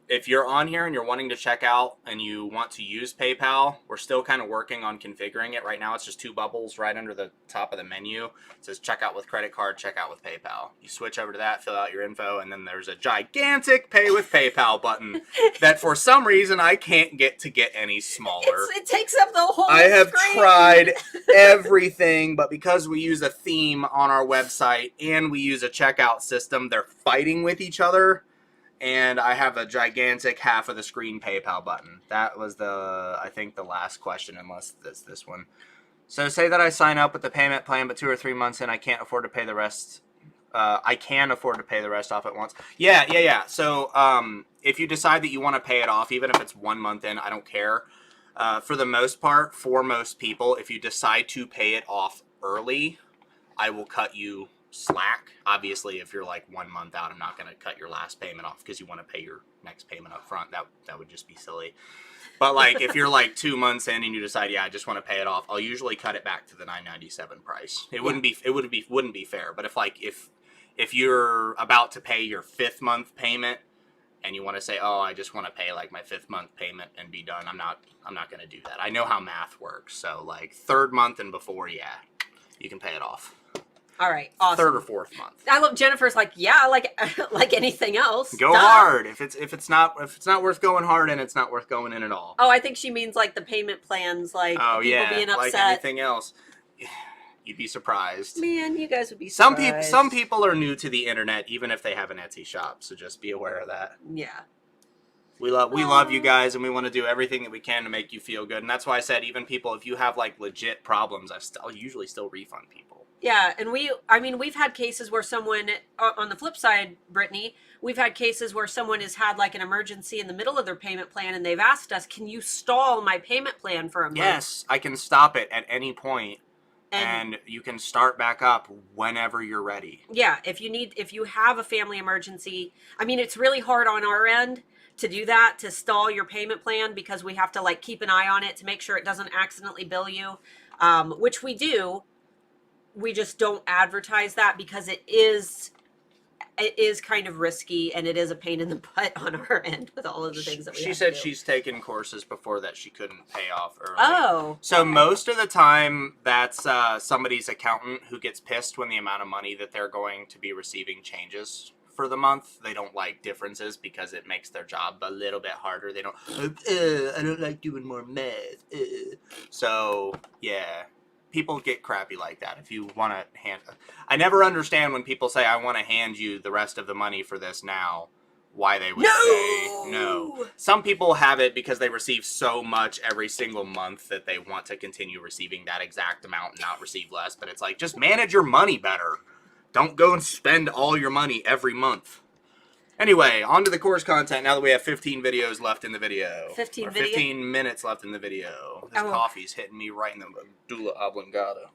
If you're on here and you're wanting to check out and you want to use PayPal, we're still kind of working on configuring it. Right now it's just 2 bubbles right under the top of the menu. It says check out with credit card, check out with PayPal. You switch over to that, fill out your info, and then there's a gigantic pay with PayPal button that for some reason I can't get any smaller. It takes up the whole I have screen. tried everything, but because we use a theme on our website and we use a checkout system, they're fighting with each other. And I have a gigantic half of the screen PayPal button. That was I think the last question, unless it's this one. So say that I sign up with the payment plan, but 2 or 3 months in, I can't afford to pay the rest. I can afford to pay the rest off at once. Yeah. So if you decide that you want to pay it off, even if it's 1 month in, I don't care. For the most part, for most people, if you decide to pay it off early, I will cut you slack. Obviously, if you're like 1 month out, I'm not going to cut your last payment off because you want to pay your next payment up front. That would just be silly. But like if you're like 2 months in and you decide, yeah, I just want to pay it off, I'll usually cut it back to the $9.97 price. It wouldn't be fair. But if you're about to pay your 5th month payment and you want to say, oh, I just want to pay like my 5th month payment and be done, I'm not going to do that. I know how math works. So like 3rd month and before, yeah, you can pay it off. All right, awesome. 3rd or 4th month. I love Jennifer's like, yeah, like anything else. Go hard. If it's not worth going hard in, it's not worth going in at all. Oh, I think she means like the payment plans, like people being upset. Like anything else. You'd be surprised. Man, you guys would be surprised. Some people are new to the internet, even if they have an Etsy shop. So just be aware of that. Yeah. We love you guys, and we want to do everything that we can to make you feel good. And that's why I said, even people, if you have like legit problems, I'll usually still refund people. Yeah, and we've had cases where someone, on the flip side, Brittany, we've had cases where someone has had like an emergency in the middle of their payment plan, and they've asked us, can you stall my payment plan for a month? Yes, I can stop it at any point, and you can start back up whenever you're ready. Yeah, if you have a family emergency, it's really hard on our end to do that, to stall your payment plan, because we have to like keep an eye on it to make sure it doesn't accidentally bill you, which we do. We just don't advertise that because it is kind of risky, and it is a pain in the butt on our end with all of the things that we have to do. She said she's taken courses before that she couldn't pay off early. Oh. So most of the time, that's somebody's accountant who gets pissed when the amount of money that they're going to be receiving changes for the month. They don't like differences because it makes their job a little bit harder. They don't, I don't like doing more math. So, yeah. People get crappy like that. If you want to I never understand when people say, I want to hand you the rest of the money for this now, why they would say no. Some people have it because they receive so much every single month that they want to continue receiving that exact amount and not receive less. But it's like, just manage your money better. Don't go and spend all your money every month. Anyway, on to the course content now that we have 15 videos left in the video. 15 minutes left in the video. This coffee's hitting me right in the medulla oblongata.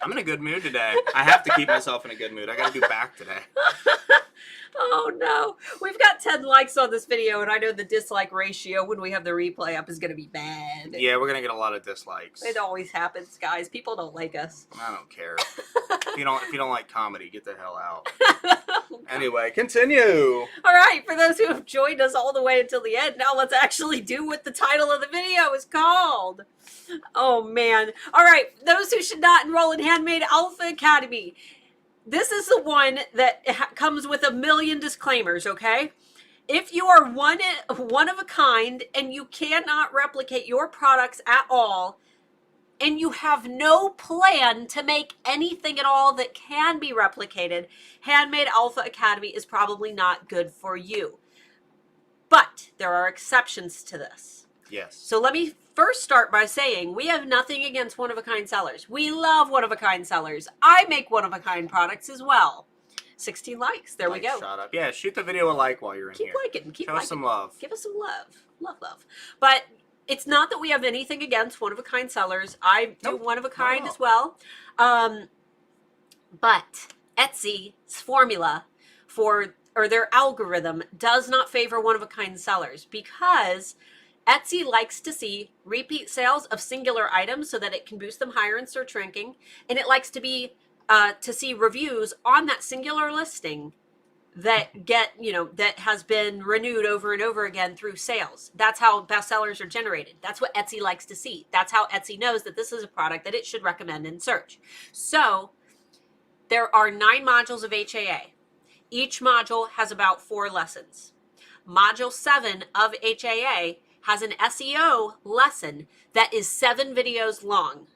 I'm in a good mood today. I have to keep myself in a good mood. I got to do back today. Oh no, we've got 10 likes on this video, and I know the dislike ratio when we have the replay up is going to be bad. Yeah, we're going to get a lot of dislikes. It always happens, guys. People don't like us. I don't care. If you don't like comedy, get the hell out. Anyway, continue. All right, for those who have joined us all the way until the end, now let's actually do what the title of the video is called. Oh man. All right, those who should not enroll in Handmade Alpha Academy. This is the one that comes with a million disclaimers, okay? If you are one of a kind and you cannot replicate your products at all, and you have no plan to make anything at all that can be replicated, Handmade Alpha Academy is probably not good for you. But there are exceptions to this. Yes. So let me first start by saying we have nothing against one-of-a-kind sellers. We love one-of-a-kind sellers. I make one-of-a-kind products as well. 16 likes. There we go. Shot up. Yeah, shoot the video a like while you're in Keep here. liking. Keep Show liking. us some love. Give us some love. Love. But it's not that we have anything against one-of-a-kind sellers. I do one-of-a-kind as well. But Etsy's formula or their algorithm does not favor one-of-a-kind sellers because Etsy likes to see repeat sales of singular items so that it can boost them higher in search ranking, and it likes to see reviews on that singular listing that that has been renewed over and over again through sales. That's how bestsellers are generated. That's what Etsy likes to see. That's how Etsy knows that this is a product that it should recommend in search. So there are 9 modules of HAA. Each module has about 4 lessons. Module 7 of HAA has an SEO lesson that is 7 videos long.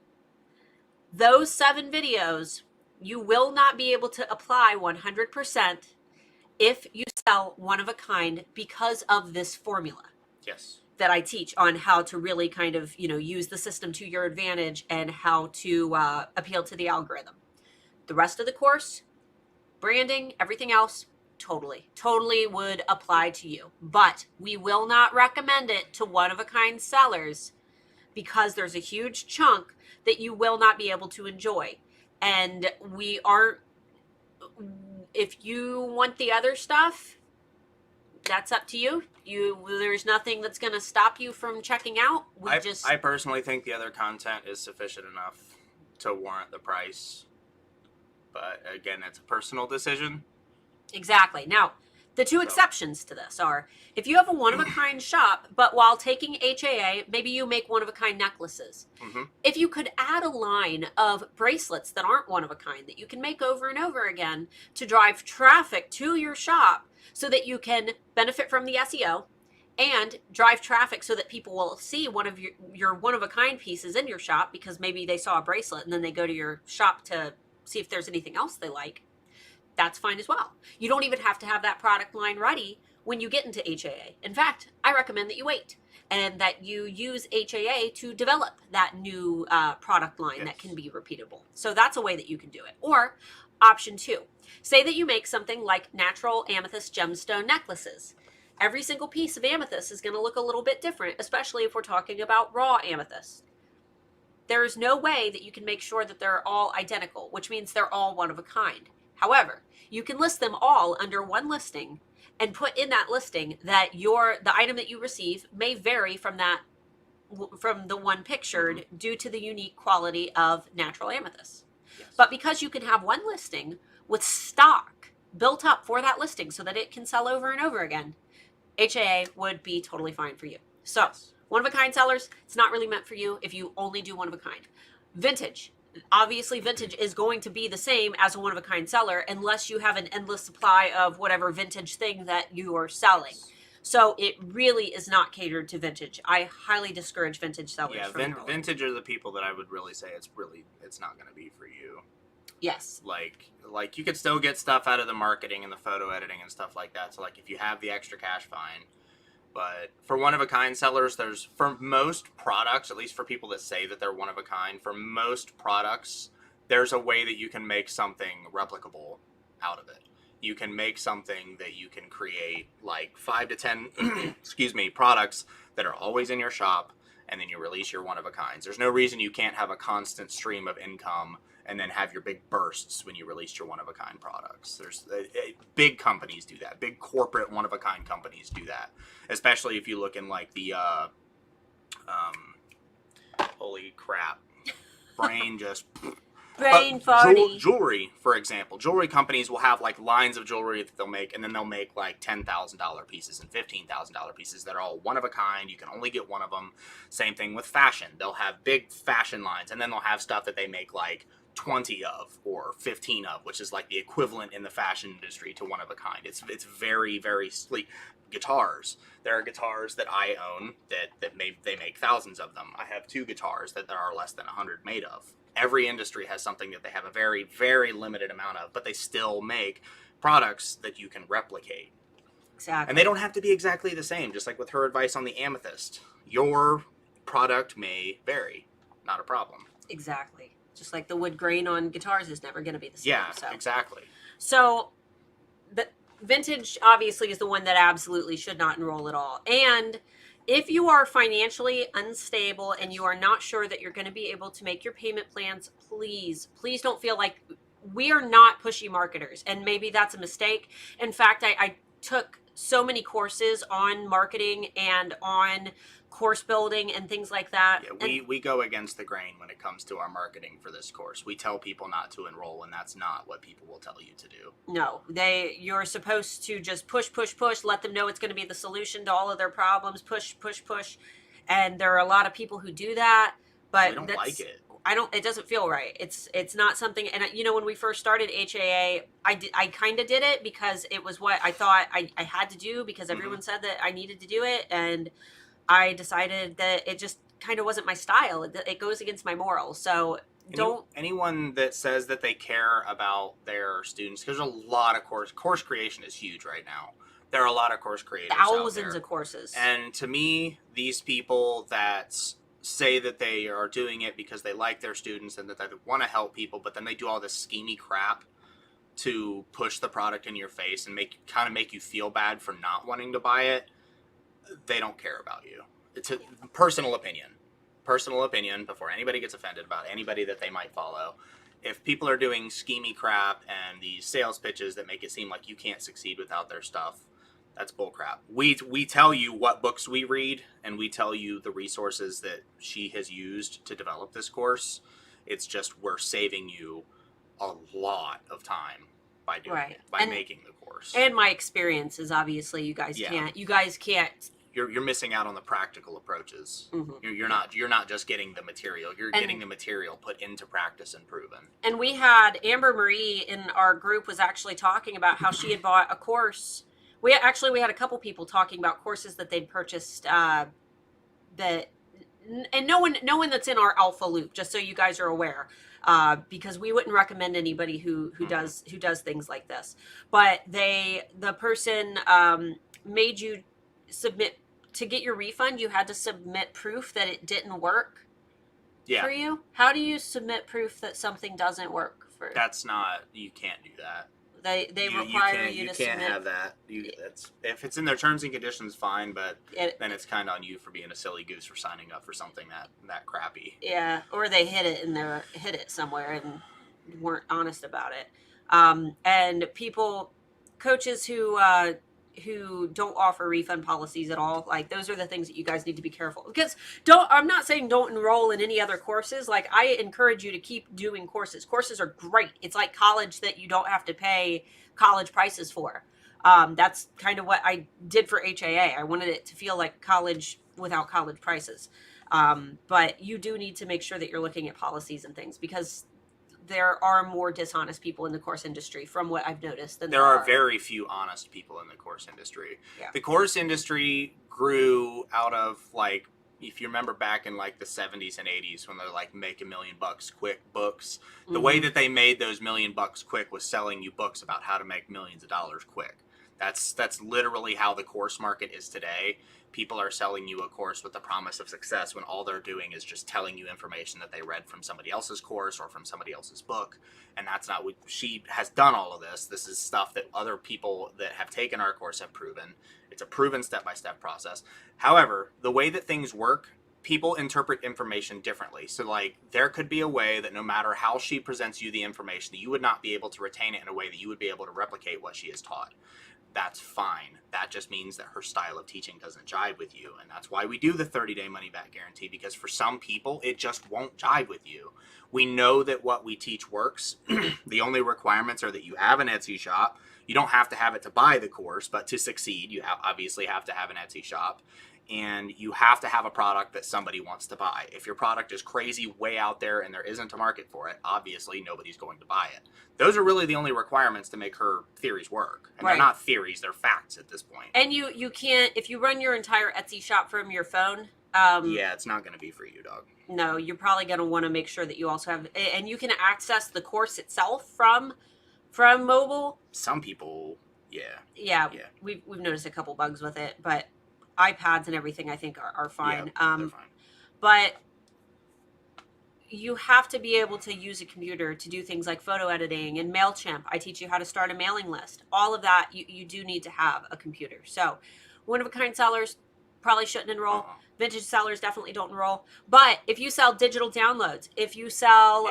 Those 7 videos, you will not be able to apply 100% if you sell one-of-a-kind because of this formula. Yes. That I teach on how to really kind of, use the system to your advantage and how to appeal to the algorithm. The rest of the course, branding, everything else, totally would apply to you. But we will not recommend it to one-of-a-kind sellers because there's a huge chunk that you will not be able to enjoy. And if you want the other stuff, that's up to you. There's nothing that's going to stop you from checking out. I personally think the other content is sufficient enough to warrant the price. But again, it's a personal decision. Exactly. Now, the 2 exceptions to this are if you have a one-of-a-kind shop, but while taking HAA, maybe you make one-of-a-kind necklaces. Mm-hmm. If you could add a line of bracelets that aren't one-of-a-kind that you can make over and over again to drive traffic to your shop so that you can benefit from the SEO and drive traffic so that people will see one of your one-of-a-kind pieces in your shop because maybe they saw a bracelet and then they go to your shop to see if there's anything else they like, that's fine as well. You don't even have to have that product line ready when you get into HAA. In fact, I recommend that you wait and that you use HAA to develop that new product line that can be repeatable. So that's a way that you can do it. Or option 2, say that you make something like natural amethyst gemstone necklaces. Every single piece of amethyst is going to look a little bit different, especially if we're talking about raw amethyst. There is no way that you can make sure that they're all identical, which means they're all one of a kind. However, you can list them all under one listing and put in that listing that the item that you receive may vary from the one pictured due to the unique quality of natural amethyst. Yes. But because you can have one listing with stock built up for that listing so that it can sell over and over again, HAA would be totally fine for you. So one-of-a-kind sellers, it's not really meant for you if you only do one-of-a-kind. Vintage. Obviously, vintage is going to be the same as a one-of-a-kind seller unless you have an endless supply of whatever vintage thing that you are selling. So it really is not catered to vintage. I highly discourage vintage sellers. Yeah, vintage are the people that I would really say it's not going to be for you. Yes. Like you could still get stuff out of the marketing and the photo editing and stuff like that. So like if you have the extra cash, fine. But for one-of-a-kind sellers, for most products, at least for people that say that they're one-of-a-kind, for most products, there's a way that you can make something replicable out of it. You can make something that you can create like 5 to 10, products that are always in your shop, and then you release your one-of-a-kinds. There's no reason you can't have a constant stream of income and then have your big bursts when you release your one-of-a-kind products. Big companies do that. Big corporate one-of-a-kind companies do that. Especially if you look in like the, holy crap, brain just... Brain farty. Jewelry, for example. Jewelry companies will have like lines of jewelry that they'll make, and then they'll make like $10,000 pieces and $15,000 pieces that are all one of a kind. You can only get one of them. Same thing with fashion. They'll have big fashion lines, and then they'll have stuff that they make like 20 of or 15 of, which is like the equivalent in the fashion industry to one of a kind. It's very, very sleek. Guitars. There are guitars that I own that they make thousands of them. I have 2 guitars that there are less than 100 made of. Every industry has something that they have a very, very limited amount of, but they still make products that you can replicate. Exactly. And they don't have to be exactly the same, just like with her advice on the amethyst. Your product may vary. Not a problem. Exactly. Just like the wood grain on guitars is never going to be the same. Yeah, so. exactly. So the vintage obviously is the one that absolutely should not enroll at all. And if you are financially unstable and you are not sure that you're going to be able to make your payment plans, please don't feel like we are not pushy marketers. And maybe that's a mistake. In fact, I took so many courses on marketing and on course building and things like that. Yeah, we go against the grain when it comes to our marketing for this course. We tell people not to enroll, and that's not what people will tell you to do. No, you're supposed to just push, let them know it's going to be the solution to all of their problems, push. And there are a lot of people who do that, but we don't like it. It doesn't feel right. It's not something, and when we first started HAA, I kind of did it because it was what I thought I had to do because everyone said that I needed to do it. And I decided that it just kind of wasn't my style. It goes against my morals. So anyone that says that they care about their students, because there's a lot of course creation is huge right now. There are a lot of course creators thousands of courses. And to me, these people that say that they are doing it because they like their students and that they want to help people, but then they do all this schemy crap to push the product in your face and make you feel bad for not wanting to buy it, they don't care about you. It's a personal opinion before anybody gets offended about anybody that they might follow. If people are doing schemy crap and these sales pitches that make it seem like you can't succeed without their stuff, that's bullcrap. We tell you what books we read, and we tell you the resources that she has used to develop this course. It's just we're saving you a lot of time by doing it, by making the course. And my experience is obviously you guys can't. You're missing out on the practical approaches. Mm-hmm. You're not just getting the material. You're getting the material put into practice and proven. And we had Amber Marie in our group was actually talking about how she had bought a course. We had a couple people talking about courses that they'd purchased and no one that's in our alpha loop, just so you guys are aware, because we wouldn't recommend anybody who does things like this. But the person made you submit to get your refund. You had to submit proof that it didn't work for you. How do you submit proof that something doesn't work for? That's not. You can't do that. They require you to submit. You can't have that. If it's in their terms and conditions, fine, but then it's kind of on you for being a silly goose for signing up for something that crappy. Yeah, or they hid it somewhere and weren't honest about it. And coaches who don't offer refund policies at all, like those are the things that you guys need to be careful, because I'm not saying don't enroll in any other courses. Like, I encourage you to keep doing courses. Courses are great. It's like college that you don't have to pay college prices for. That's kind of what I did for HAA. I wanted it to feel like college without college prices. But you do need to make sure that you're looking at policies and things, because there are more dishonest people in the course industry, from what I've noticed. Than there are very few honest people in the course industry. Yeah. The course industry grew out of, like, if you remember back in like the 70s and 80s when they're like, make $1 million quick books. The way that they made those $1 million quick was selling you books about how to make millions of dollars quick. That's literally how the course market is today. People are selling you a course with the promise of success when all they're doing is just telling you information that they read from somebody else's course or from somebody else's book. And that's not what she has done. All of this is stuff that other people that have taken our course have proven. It's a proven step-by-step process. However, the way that things work, people interpret information differently. So, like, there could be a way that no matter how she presents you the information, that you would not be able to retain it in a way that you would be able to replicate what she has taught. That's fine. That just means that her style of teaching doesn't jive with you. And that's why we do the 30-day money-back guarantee, because for some people, it just won't jive with you. We know that what we teach works. The only requirements are that you have an Etsy shop. You don't have to have it to buy the course, but to succeed, you obviously have to have an Etsy shop. And you have to have a product that somebody wants to buy. If your product is crazy way out there and there isn't a market for it, obviously nobody's going to buy it. Those are really the only requirements to make her theories work. And they're not theories, they're facts at this point. And you can't, if you run your entire Etsy shop from your phone. Yeah, it's not going to be for you, dog. No, you're probably going to want to make sure that you also have, and you can access the course itself from mobile. Some people, Yeah, Yeah. we've noticed a couple bugs with it, but iPads and everything I think are fine. They're fine. But you have to be able to use a computer to do things like photo editing and MailChimp. I teach you how to start a mailing list. All of that, you do need to have a computer. So one of a kind sellers probably shouldn't enroll. Vintage sellers definitely don't enroll. But if you sell digital downloads, if you sell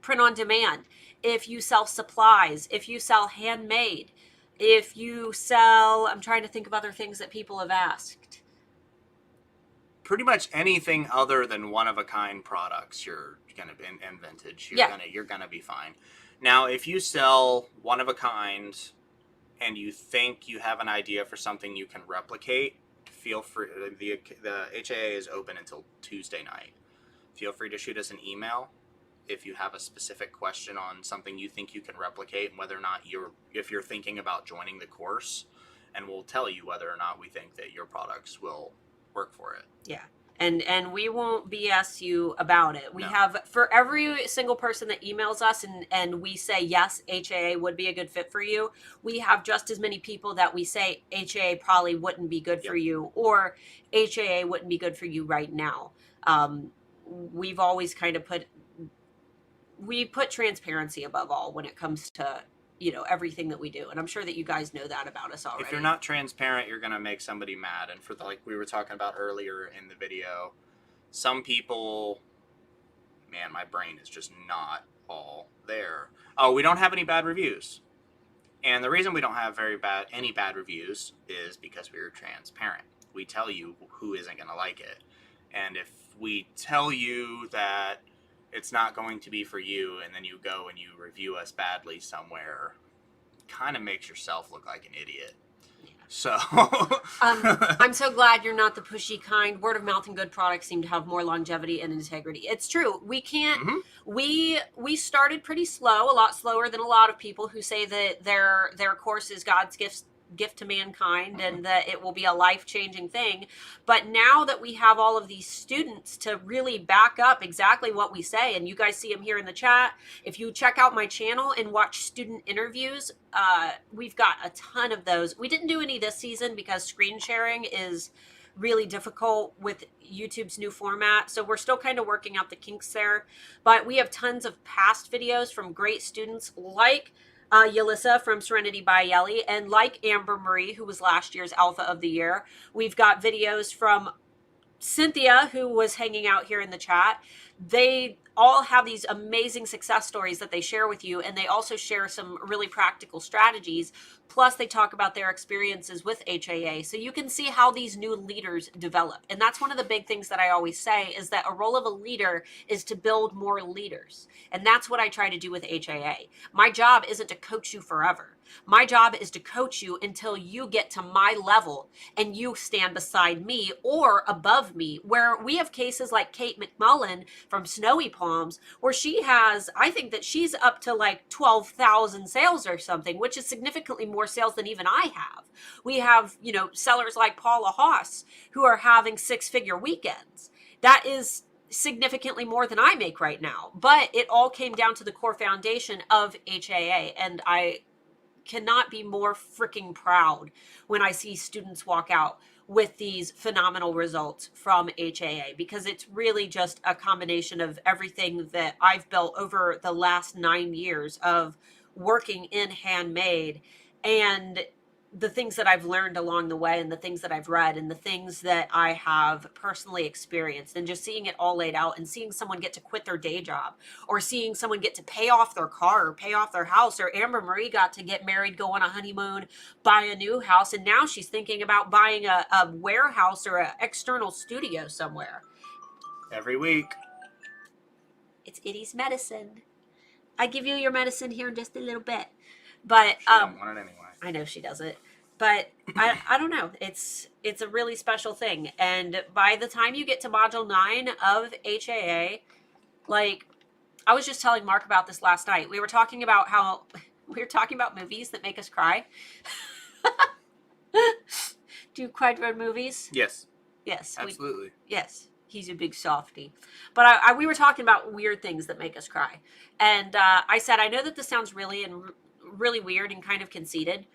print on demand, if you sell supplies, if you sell handmade, if you sell, I'm trying to think of other things that people have asked. Pretty much anything other than one-of-a-kind products, you're gonna and vintage. You're gonna be fine. Now, if you sell one-of-a-kind and you think you have an idea for something you can replicate, feel free. The HAA is open until Tuesday night. Feel free to shoot us an email if you have a specific question on something you think you can replicate and whether or not if you're thinking about joining the course, and we'll tell you whether or not we think that your products will work for it. Yeah. And we won't BS you about it. We have, for every single person that emails us and we say, yes, HAA would be a good fit for you, we have just as many people that we say HAA probably wouldn't be good for you, or HAA wouldn't be good for you right now. We've always kind of put transparency above all when it comes to everything that we do, and I'm sure that you guys know that about us already. If you're not transparent, you're going to make somebody mad. And like we were talking about earlier in the video, some people, man, my brain is just not all there. Oh, we don't have any bad reviews. And the reason we don't have any bad reviews is because we're transparent. We tell you who isn't going to like it. And if we tell you that it's not going to be for you, and then you go and you review us badly somewhere, kind of makes yourself look like an idiot. So I'm so glad you're not the pushy kind. Word of mouth and good products seem to have more longevity and integrity. It's true. We can't. Mm-hmm. We started pretty slow, a lot slower than a lot of people who say that their course is God's gift to mankind, and that it will be a life-changing thing. But now that we have all of these students to really back up exactly what we say, and you guys see them here in the chat, if you check out my channel and watch student interviews, we've got a ton of those. We didn't do any this season because screen sharing is really difficult with YouTube's new format, so we're still kind of working out the kinks there. But we have tons of past videos from great students like Yelissa from Serenity by Yelly, and like Amber Marie, who was last year's Alpha of the Year. We've got videos from Cynthia, who was hanging out here in the chat. They all have these amazing success stories that they share with you, and they also share some really practical strategies. Plus, they talk about their experiences with HAA, so you can see how these new leaders develop. And that's one of the big things that I always say, is that a role of a leader is to build more leaders. And that's what I try to do with HAA. My job isn't to coach you forever. My job is to coach you until you get to my level and you stand beside me or above me, where we have cases like Kate McMullen from Snowy Palms, where I think that she's up to like 12,000 sales or something, which is significantly more sales than even I have. We have, sellers like Paula Haas who are having 6-figure weekends. That is significantly more than I make right now. But it all came down to the core foundation of HAA, and I cannot be more freaking proud when I see students walk out with these phenomenal results from HAA, because it's really just a combination of everything that I've built over the last 9 years of working in handmade, and the things that I've learned along the way, and the things that I've read, and the things that I have personally experienced, and just seeing it all laid out, and seeing someone get to quit their day job, or seeing someone get to pay off their car or pay off their house, or Amber Marie got to get married, go on a honeymoon, buy a new house, and now she's thinking about buying a warehouse or an external studio somewhere. Every week. It's Itty's medicine. I give you your medicine here in just a little bit. But she don't want it anyway. I know she doesn't, but I don't know. It's a really special thing, and by the time you get to module 9 of HAA, like I was just telling Mark about this last night. We were talking about movies that make us cry. Do you cry during movies? Yes. Yes. Absolutely. Yes. He's a big softie. But we were talking about weird things that make us cry. And I said, I know that this sounds really weird and kind of conceited,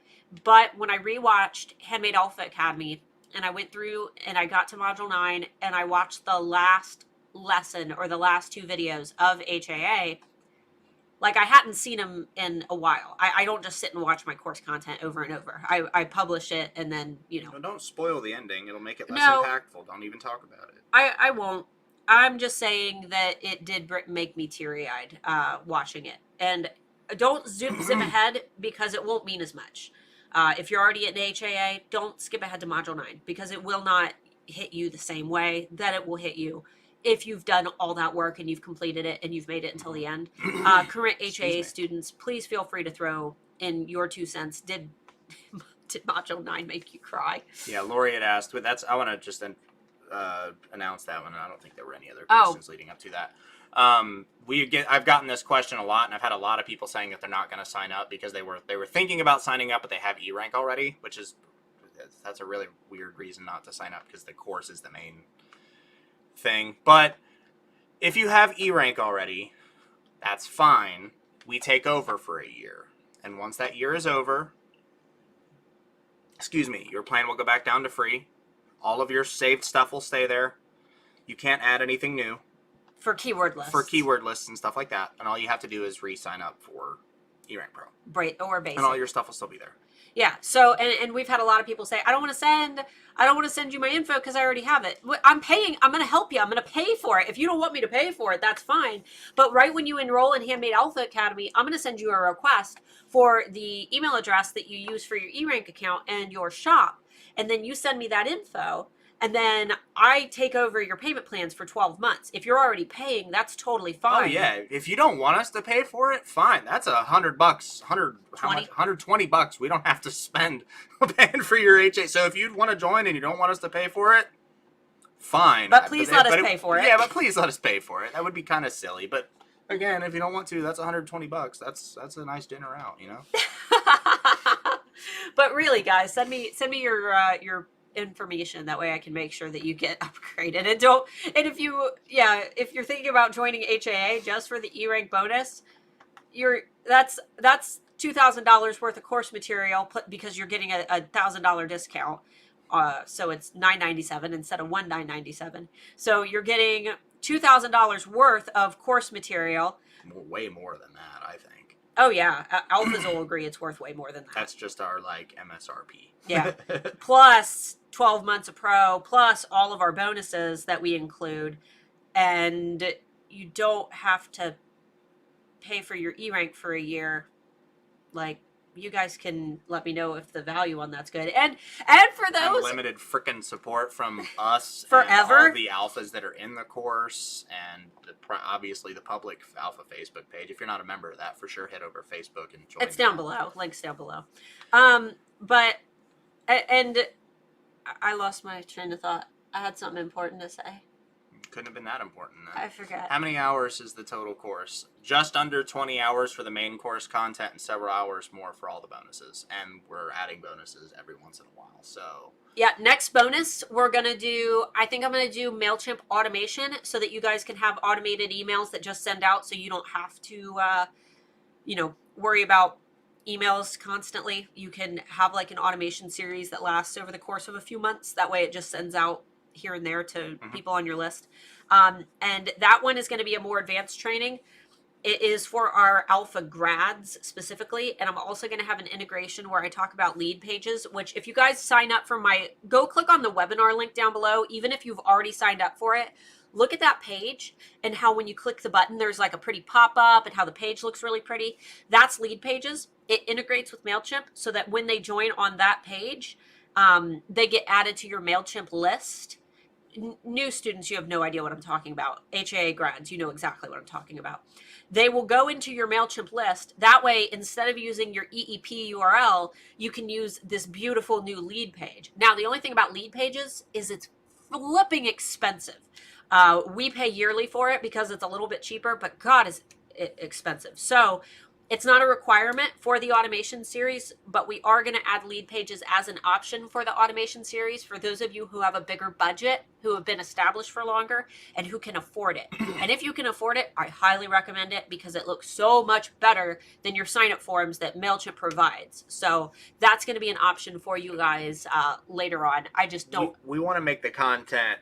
but when I rewatched Handmade Alpha Academy and I went through and I got to Module 9 and I watched the last lesson or the last two videos of HAA, like I hadn't seen them in a while. I don't just sit and watch my course content over and over. I publish it and then, Well, don't spoil the ending. It'll make it less No. impactful. Don't even talk about it. I won't. I'm just saying that it did make me teary-eyed watching it. And don't zip ahead because it won't mean as much. If you're already in HAA, don't skip ahead to Module 9 because it will not hit you the same way that it will hit you if you've done all that work and you've completed it and you've made it until the end. Current HAA students, please feel free to throw in your 2 cents. Did Module 9 make you cry? Yeah, Lori had asked. I want to just announce that one. I don't think there were any other questions leading up to that. I've gotten this question a lot, and I've had a lot of people saying that they're not going to sign up because they were thinking about signing up, but they have E-Rank already, that's a really weird reason not to sign up because the course is the main thing. But if you have E-Rank already, that's fine. We take over for a year, and once that year is over, your plan will go back down to free. All of your saved stuff will stay there. You can't add anything new. For keyword lists. And stuff like that. And all you have to do is re-sign up for E-Rank Pro. Or Basic. And all your stuff will still be there. Yeah. So, and we've had a lot of people say, I don't want to send you my info because I already have it. I'm paying. I'm going to help you. I'm going to pay for it. If you don't want me to pay for it, that's fine. But right when you enroll in Handmade Alpha Academy, I'm going to send you a request for the email address that you use for your E-Rank account and your shop. And then you send me that info. And then I take over your payment plans for 12 months. If you're already paying, that's totally fine. Oh, yeah. If you don't want us to pay for it, fine. That's $100, $120. We don't have to spend paying for your HA. So if you want to join and you don't want us to pay for it, fine. But please let us pay for it. Yeah, but please let us pay for it. That would be kind of silly. But again, if you don't want to, that's $120. That's a nice dinner out, But really, guys, send me your information. That way I can make sure that you get upgraded. And if you're thinking about joining HAA just for the E-Rank bonus, that's $2,000 worth of course material because you're getting a $1,000 discount. So it's $997 instead of $1,997. So you're getting $2,000 worth of course material. Way more than that, I think. Oh yeah, Alphas will agree it's worth way more than that. That's just our MSRP. Yeah. Plus 12 months of pro, plus all of our bonuses that we include. And you don't have to pay for your E-Rank for a year. Like, you guys can let me know if the value on that's good. And for those unlimited freaking support from us forever, and all the alphas that are in the course, and obviously the public alpha Facebook page. If you're not a member of that, for sure head over to Facebook and join. It's down below. Links down below. But I lost my train of thought. I had something important to say. Couldn't have been that important then. I forgot. How many hours is the total course? Just under 20 hours for the main course content and several hours more for all the bonuses. And we're adding bonuses every once in a while. So yeah, next bonus I think I'm going to do MailChimp automation so that you guys can have automated emails that just send out so you don't have to, worry about emails constantly. You can have like an automation series that lasts over the course of a few months. That way it just sends out here and there to people on your list. And that one is going to be a more advanced training. It is for our alpha grads specifically. And I'm also going to have an integration where I talk about lead pages, which if you guys sign up for go click on the webinar link down below. Even if you've already signed up for it, look at that page and how when you click the button, there's like a pretty pop-up and how the page looks really pretty. That's lead pages. It integrates with MailChimp so that when they join on that page, they get added to your MailChimp list. New students, you have no idea what I'm talking about. HAA grads, you know exactly what I'm talking about. They will go into your MailChimp list. That way, instead of using your EEP URL, you can use this beautiful new lead page. Now, the only thing about lead pages is it's flipping expensive. We pay yearly for it because it's a little bit cheaper, but God, is it expensive. So It's not a requirement for the automation series, but we are going to add lead pages as an option for the automation series for those of you who have a bigger budget, who have been established for longer, and who can afford it. And if you can afford it, I highly recommend it because it looks so much better than your sign-up forms that MailChimp provides. So that's going to be an option for you guys later on. I just don't... We want to make the content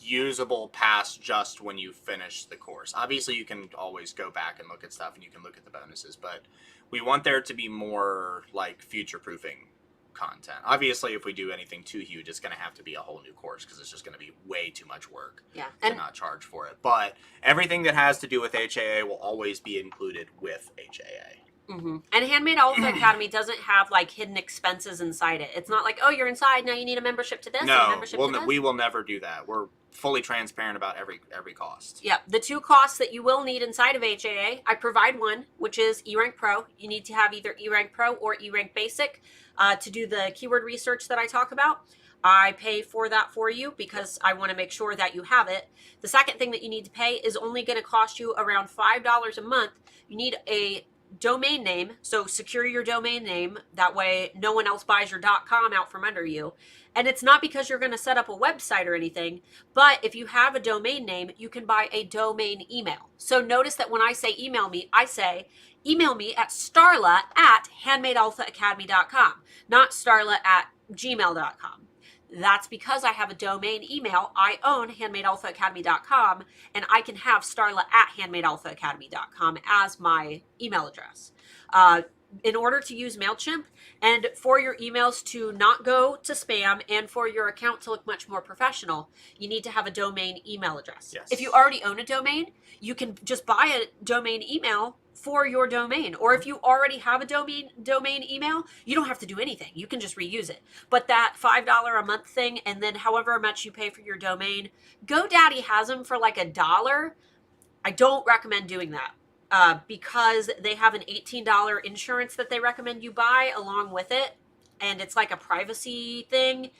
usable past just when you finish the course. Obviously, you can always go back and look at stuff and you can look at the bonuses, but we want there to be more like future-proofing content. Obviously, if we do anything too huge, it's going to have to be a whole new course because it's just going to be way too much work to not charge for it. But everything that has to do with HAA will always be included with HAA. Mm-hmm. And Handmade Alpha Academy doesn't have like hidden expenses inside it. It's not like, oh, you're inside, now you need a membership to this. No, and a membership to this. We will never do that. We're fully transparent about every cost. Yeah, the two costs that you will need inside of HAA, I provide one, which is eRank Pro. You need to have either eRank Pro or eRank Basic to do the keyword research that I talk about. I pay for that for you because I want to make sure that you have it. The second thing that you need to pay is only going to cost you around $5 a month. You need a domain name, so secure your domain name. That way no one else buys your .com out from under you. And it's not because you're going to set up a website or anything, but if you have a domain name, you can buy a domain email. So notice that when I say email me, I say email me at starla@handmadealphaacademy.com, not starla@gmail.com. That's because I have a domain email. I own handmadealphaacademy.com, and I can have starla@handmadealphaacademy.com as my email address. In order to use MailChimp and for your emails to not go to spam and for your account to look much more professional, you need to have a domain email address. Yes. If you already own a domain, you can just buy a domain email for your domain. Or if you already have a domain email, you don't have to do anything. You can just reuse it. But that $5 a month thing, and then however much you pay for your domain, GoDaddy has them for like $1. I don't recommend doing that. Because they have an $18 insurance that they recommend you buy along with it. And it's like a privacy thing.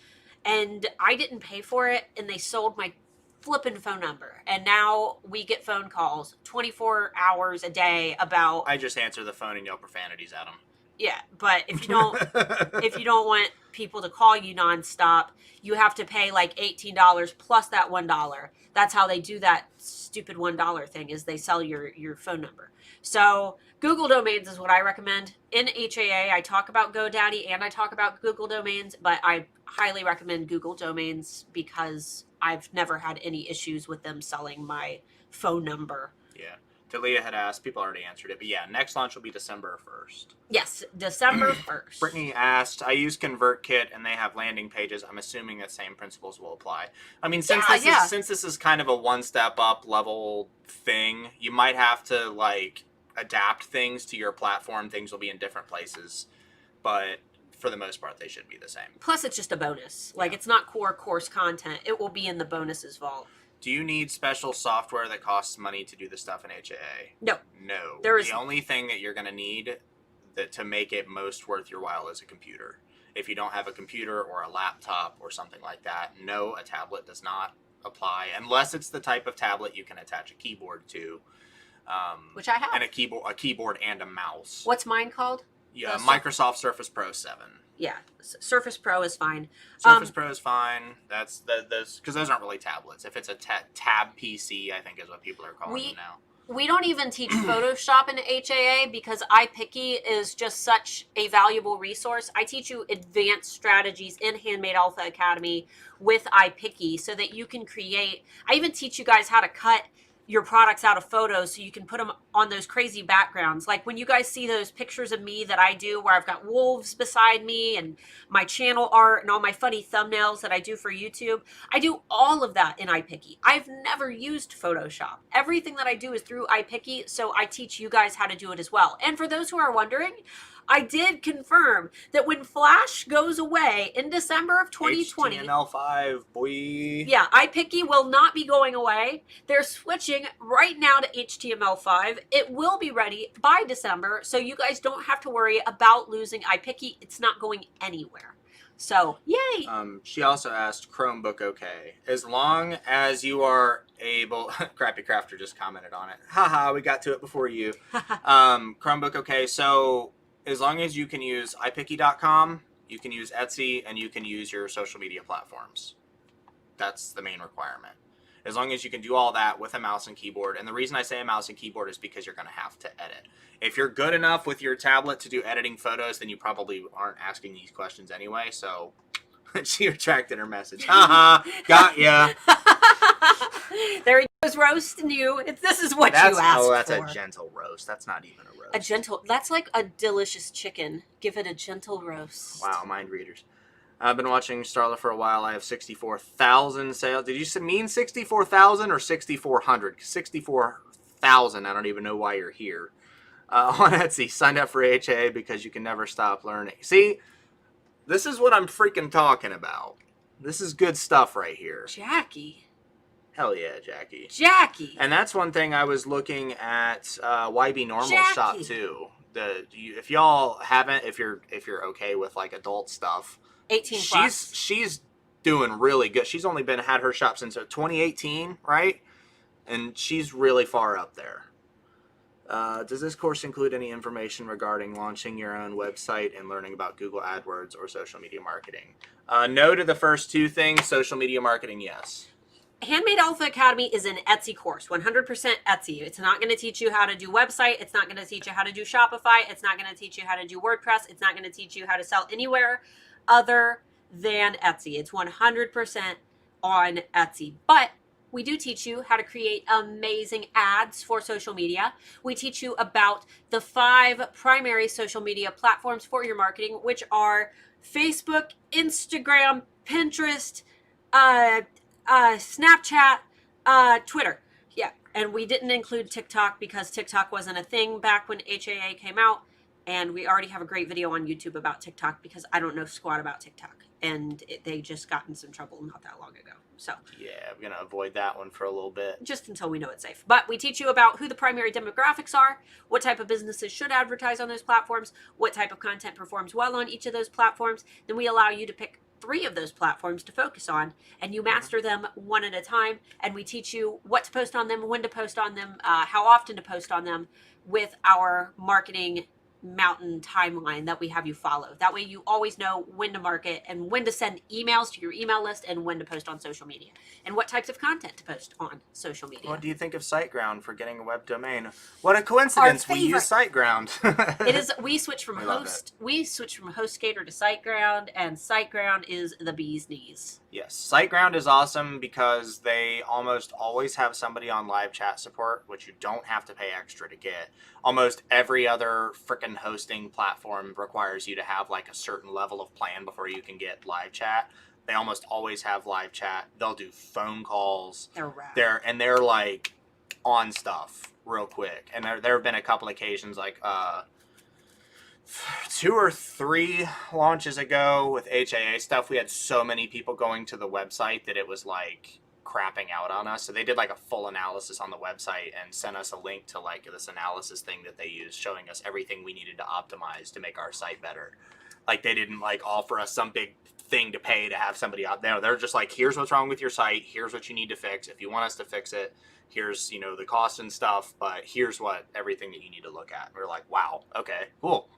And I didn't pay for it. And they sold my flipping phone number. And now we get phone calls 24 hours a day about... I just answer the phone and yell profanities at them. Yeah, but if you don't want people to call you nonstop, you have to pay like $18 plus that $1. That's how they do that stupid $1 thing, is they sell your phone number. So Google Domains is what I recommend. In HAA, I talk about GoDaddy and I talk about Google Domains, but I highly recommend Google Domains because I've never had any issues with them selling my phone number. Yeah. Talia had asked, people already answered it, but yeah, next launch will be December 1st. Yes, December 1st. Brittany asked, I use ConvertKit and they have landing pages. I'm assuming that same principles will apply. I mean, since this is kind of a one-step up level thing, you might have to like adapt things to your platform. Things will be in different places, but for the most part, they should be the same. Plus, it's just a bonus. Like, it's not core course content. It will be in the bonuses vault. Do you need special software that costs money to do the stuff in HAA? No. No. The only thing that you're going to need to make it most worth your while is a computer. If you don't have a computer or a laptop or something like that, no, a tablet does not apply. Unless it's the type of tablet you can attach a keyboard to. Which I have. And a keyboard and a mouse. What's mine called? Yeah, Microsoft Surface Pro 7. Yeah, Surface Pro is fine. Surface Pro is fine. That's because those aren't really tablets. If it's a tab PC, I think is what people are calling them now. We don't even teach Photoshop in HAA because iPicky is just such a valuable resource. I teach you advanced strategies in Handmade Alpha Academy with iPicky so that you can create. I even teach you guys how to cut your products out of photos so you can put them on those crazy backgrounds. Like when you guys see those pictures of me that I do where I've got wolves beside me and my channel art and all my funny thumbnails that I do for YouTube, I do all of that in iPicky. I've never used Photoshop. Everything that I do is through iPicky, so I teach you guys how to do it as well. And for those who are wondering, I did confirm that when Flash goes away in December of 2020... HTML5, boy. Yeah, iPicky will not be going away. They're switching right now to HTML5. It will be ready by December, so you guys don't have to worry about losing iPicky. It's not going anywhere. So, yay! She also asked Chromebook okay. As long as you are able... Crappy Crafter just commented on it. Haha, we got to it before you. Chromebook okay. So as long as you can use iPicky.com, you can use Etsy, and you can use your social media platforms. That's the main requirement. As long as you can do all that with a mouse and keyboard. And the reason I say a mouse and keyboard is because you're going to have to edit. If you're good enough with your tablet to do editing photos, then you probably aren't asking these questions anyway. So she retracted her message. Haha, got ya. There he goes roasting you. This is what you asked for. Oh, that's a gentle roast. That's not even a roast. That's like a delicious chicken. Give it a gentle roast. Wow, mind readers. I've been watching Starla for a while. I have 64,000 sales. Did you mean 64,000 or 6,400? 64,000. I don't even know why you're here. On Etsy, signed up for HA because you can never stop learning. See, this is what I'm freaking talking about. This is good stuff right here. Jackie. Hell yeah, Jackie. Jackie. And that's one thing I was looking at YB Normal Jackie. shop too. If y'all haven't, if you're okay with like adult stuff, 18 plus. She's doing really good. She's only had her shop since 2018, right? And she's really far up there. Does this course include any information regarding launching your own website and learning about Google AdWords or social media marketing? No to the first two things. Social media marketing, yes. Handmade Alpha Academy is an Etsy course, 100% Etsy. It's not going to teach you how to do website. It's not going to teach you how to do Shopify. It's not going to teach you how to do WordPress. It's not going to teach you how to sell anywhere other than Etsy. It's 100% on Etsy. But we do teach you how to create amazing ads for social media. We teach you about the 5 primary social media platforms for your marketing, which are Facebook, Instagram, Pinterest, Snapchat, Twitter. Yeah, and we didn't include TikTok because TikTok wasn't a thing back when HAA came out. And we already have a great video on YouTube about TikTok because I don't know squat about TikTok. And they just got in some trouble not that long ago. So yeah, we're going to avoid that one for a little bit. Just until we know it's safe. But we teach you about who the primary demographics are, what type of businesses should advertise on those platforms, what type of content performs well on each of those platforms. Then we allow you to pick 3 of those platforms to focus on, and you master them one at a time. And we teach you what to post on them, when to post on them, how often to post on them with our marketing mountain timeline that we have you follow. That way you always know when to market and when to send emails to your email list and when to post on social media and what types of content to post on social media. What do you think of SiteGround for getting a web domain? What a coincidence. We use SiteGround. It is. We switched from HostGator to SiteGround, and SiteGround is the bee's knees. Yes, SiteGround is awesome because they almost always have somebody on live chat support, which you don't have to pay extra to get. Almost every other frickin' hosting platform requires you to have like a certain level of plan before you can get live chat. They almost always have live chat. They'll do phone calls. They're rad. They're like on stuff real quick. And there have been a couple occasions like 2 or 3 launches ago with HAA stuff, we had so many people going to the website that it was like crapping out on us. So they did like a full analysis on the website and sent us a link to like this analysis thing that they use showing us everything we needed to optimize to make our site better. Like they didn't like offer us some big thing to pay to have somebody out there. They're just like, here's what's wrong with your site. Here's what you need to fix. If you want us to fix it, here's, the cost and stuff, but here's what everything that you need to look at. We're like, wow, okay, cool.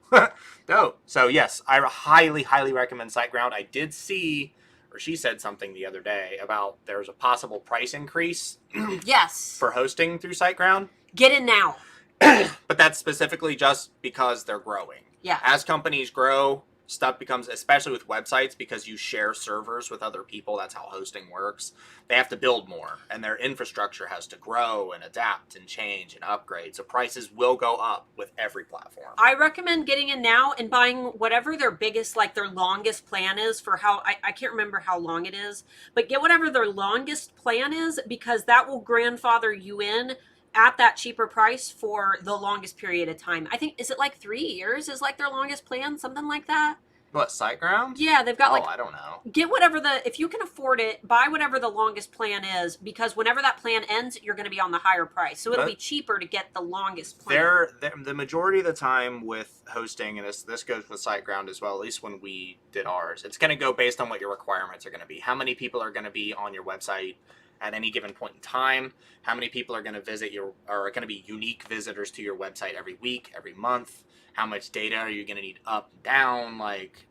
Dope. So yes, I highly, highly recommend SiteGround. I did see, or she said something the other day about there's a possible price increase. Yes. For hosting through SiteGround. Get in now. But that's specifically just because they're growing. Yeah. As companies grow, stuff becomes, especially with websites, because you share servers with other people, that's how hosting works. They have to build more, and their infrastructure has to grow and adapt and change and upgrade. So prices will go up with every platform. I recommend getting in now and buying whatever their biggest, like their longest plan is for how, I can't remember how long it is, but get whatever their longest plan is, because that will grandfather you in at that cheaper price for the longest period of time. I think, is it like 3 years is like their longest plan? Something like that? What, SiteGround? Yeah, they've got Oh, like, I don't know. get whatever if you can afford it, buy whatever the longest plan is, because whenever that plan ends, you're going to be on the higher price. So it'll be cheaper to get the longest plan. The majority of the time with hosting, and this goes with SiteGround as well, at least when we did ours, it's going to go based on what your requirements are going to be. How many people are going to be on your website at any given point in time? How many people are going to are going to be unique visitors to your website every week, every month? How much data are you going to need up and down? Like,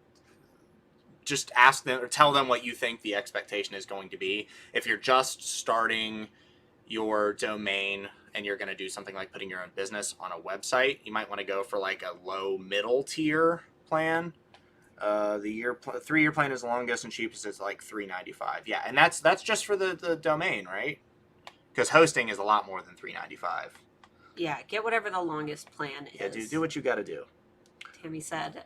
just ask them or tell them what you think the expectation is going to be. If you're just starting your domain and you're going to do something like putting your own business on a website, you might want to go for like a low middle tier plan. The 3-year plan is the longest, and cheapest is like $395. Yeah, and that's just for the domain, right? Because hosting is a lot more than $395. Yeah, get whatever the longest plan is. Yeah, do what you got to do. Tammy said,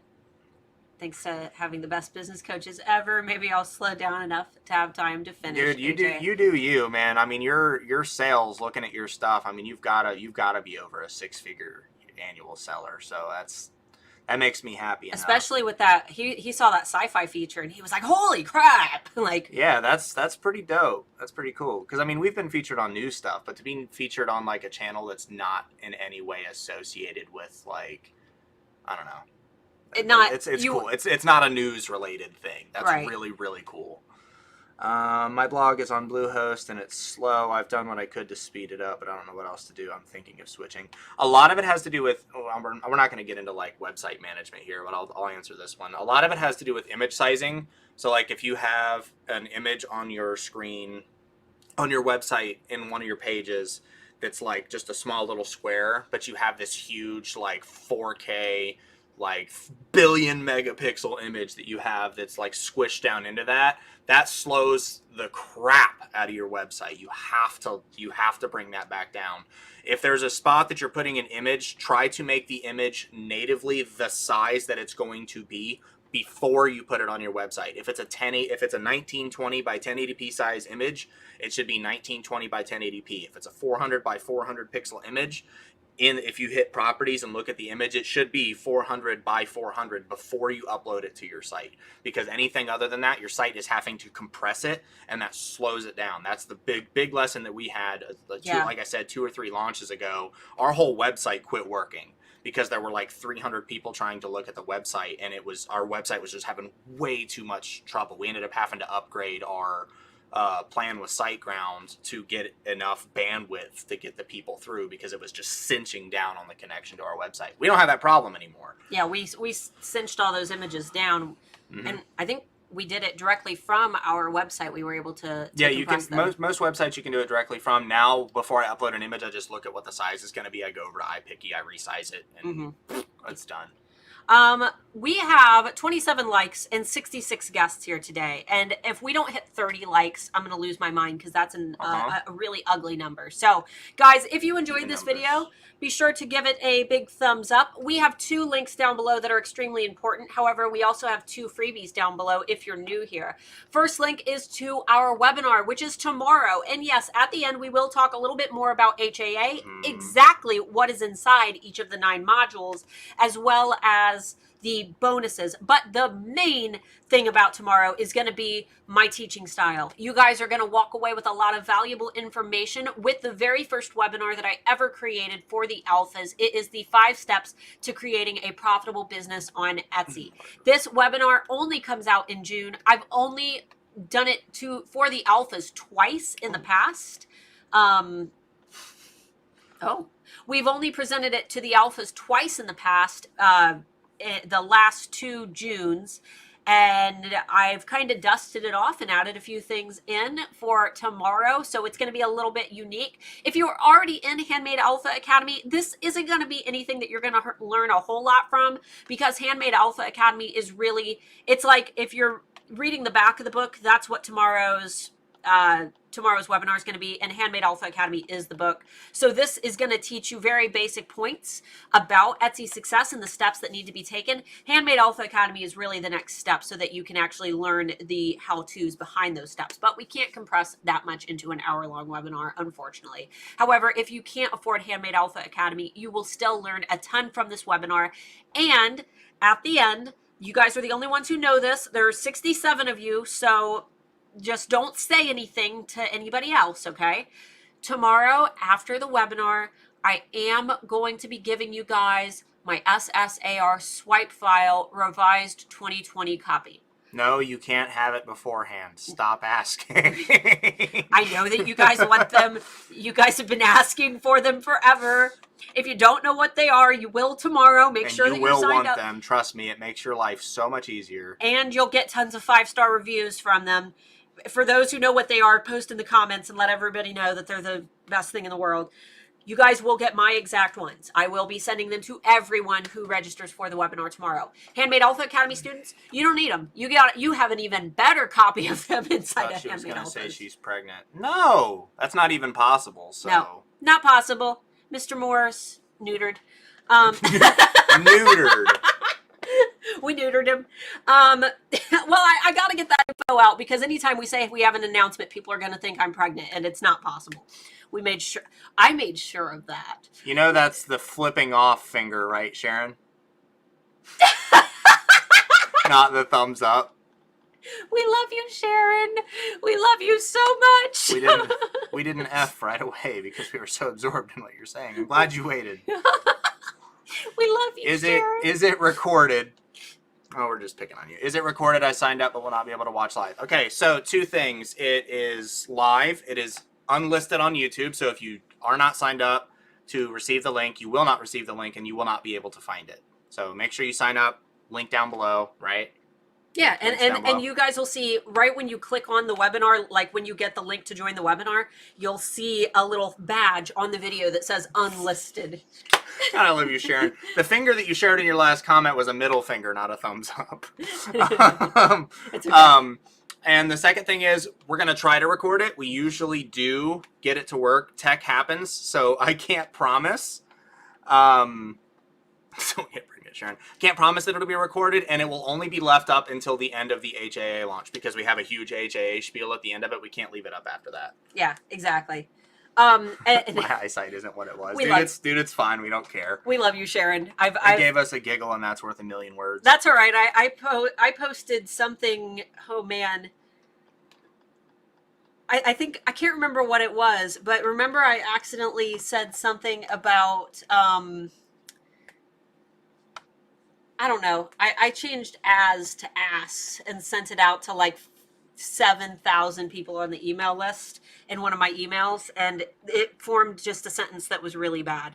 thanks to having the best business coaches ever, maybe I'll slow down enough to have time to finish. Dude, you do you, man. I mean, your sales, looking at your stuff, I mean, you've gotta be over a 6-figure annual seller. So that makes me happy enough. Especially with that, he saw that sci-fi feature and he was like, holy crap. Like, yeah, that's pretty dope. That's pretty cool. Because I mean, we've been featured on new stuff, but to be featured on like a channel that's not in any way associated with, like, I don't know. It's cool. It's not a news related thing. That's right. Really, really cool. My blog is on Bluehost and it's slow. I've done what I could to speed it up, but I don't know what else to do. I'm thinking of switching. A lot of it has to do with, we're not going to get into like website management here, but I'll answer this one. A lot of it has to do with image sizing. So like if you have an image on your screen, on your website in one of your pages, that's like just a small little square, but you have this huge like 4K, like billion megapixel image that you have that's like squished down into that slows the crap out of your website. You have to bring that back down. If there's a spot that you're putting an image, try to make the image natively the size that it's going to be before you put it on your website. If it's a 1920 by 1080p size image, it should be 1920 by 1080p. If it's a 400 by 400 pixel image, if you hit properties and look at the image, it should be 400 by 400 before you upload it to your site. Because anything other than that, your site is having to compress it, and that slows it down. That's the big lesson that we had, like I said, 2 or 3 launches ago. Our whole website quit working because there were like 300 people trying to look at the website, and our website was just having way too much trouble. We ended up having to upgrade our plan with SiteGround to get enough bandwidth to get the people through, because it was just cinching down on the connection to our website. We don't have that problem anymore. Yeah, we cinched all those images down, and I think we did it directly from our website. We were able to you can them. Most websites you can do it directly from. Now, before I upload an image, I just look at what the size is going to be. I go over to iPicky, I resize it, and it's done. We have 27 likes and 66 guests here today. And if we don't hit 30 likes, I'm going to lose my mind, because that's a really ugly number. So guys, if you enjoyed this video, be sure to give it a big thumbs up. We have 2 links down below that are extremely important. However, we also have 2 freebies down below if you're new here. First link is to our webinar, which is tomorrow. And yes, at the end, we will talk a little bit more about HAA, exactly what is inside each of the 9 modules, as well as the bonuses. But the main thing about tomorrow is going to be my teaching style. You guys are going to walk away with a lot of valuable information with the very first webinar that I ever created for the alphas. It is the 5 steps to creating a profitable business on Etsy. This webinar only comes out in June. I've only done it for the alphas twice in the past. We've only presented it to the alphas twice in the past, the last 2 Junes, and I've kind of dusted it off and added a few things in for tomorrow, so it's going to be a little bit unique. If you're already in Handmade Alpha Academy, this isn't going to be anything that you're going to learn a whole lot from, because Handmade Alpha Academy is really, it's like if you're reading the back of the book, that's what tomorrow's webinar is going to be, and Handmade Alpha Academy is the book. So this is going to teach you very basic points about Etsy success and the steps that need to be taken. Handmade Alpha Academy is really the next step, so that you can actually learn the how-tos behind those steps. But we can't compress that much into an hour-long webinar, unfortunately. However, if you can't afford Handmade Alpha Academy, you will still learn a ton from this webinar. And at the end, You guys are the only ones who know this. There are 67 of you, so just don't say anything to anybody else, okay? Tomorrow, after the webinar, I am going to be giving you guys my SSAR swipe file revised 2020 copy. No, you can't have it beforehand. Stop asking. I know that you guys want them. You guys have been asking for them forever. If you don't know what they are, you will tomorrow. Make sure that you're signed up. Them. Trust me, it makes your life so much easier. And you'll get tons of 5-star reviews from them. For those who know what they are, post in the comments and let everybody know that they're the best thing in the world. You guys will get my exact ones. I will be sending them to everyone who registers for the webinar tomorrow. Handmade Alpha Academy students, you don't need them. You have an even better copy of them inside of Handmade Alpha. She was going to say she's pregnant. No, that's not even possible. So. No, not possible. Mr. Morris, neutered. Neutered. We neutered him. Well, I got to get that info out because anytime we say we have an announcement, people are going to think I'm pregnant, and it's not possible. I made sure of that. You know that's the flipping off finger, right, Sharon? Not the thumbs up. We love you, Sharon. We love you so much. We didn't F right away because we were so absorbed in what you're saying. I'm glad you waited. We love you, Sharon. Is it recorded? Oh, we're just picking on you. Is it recorded? I signed up but will not be able to watch live. Okay, so 2 things. It is live. It is unlisted on YouTube. So if you are not signed up to receive the link, you will not receive the link and you will not be able to find it. So make sure you sign up. Link down below, right? Yeah, and you guys will see right when you click on the webinar, like when you get the link to join the webinar, you'll see a little badge on the video that says unlisted. God, I love you, Sharon. The finger that you shared in your last comment was a middle finger, not a thumbs up. It's okay. And the second thing is we're going to try to record it. We usually do get it to work. Tech happens, so I can't promise. So yeah, bring it, Sharon. Can't promise that it'll be recorded, and it will only be left up until the end of the HAA launch because we have a huge HAA spiel at the end of it. We can't leave it up after that. Yeah, exactly. My eyesight isn't what it was. Dude, it's fine. We don't care. We love you, Sharon. It gave us a giggle, and that's worth a million words. That's all right. I posted something. Oh man. I think I can't remember what it was, but remember I accidentally said something about I don't know. I changed as to ass and sent it out to like 7,000 people on the email list in one of my emails, and it formed just a sentence that was really bad.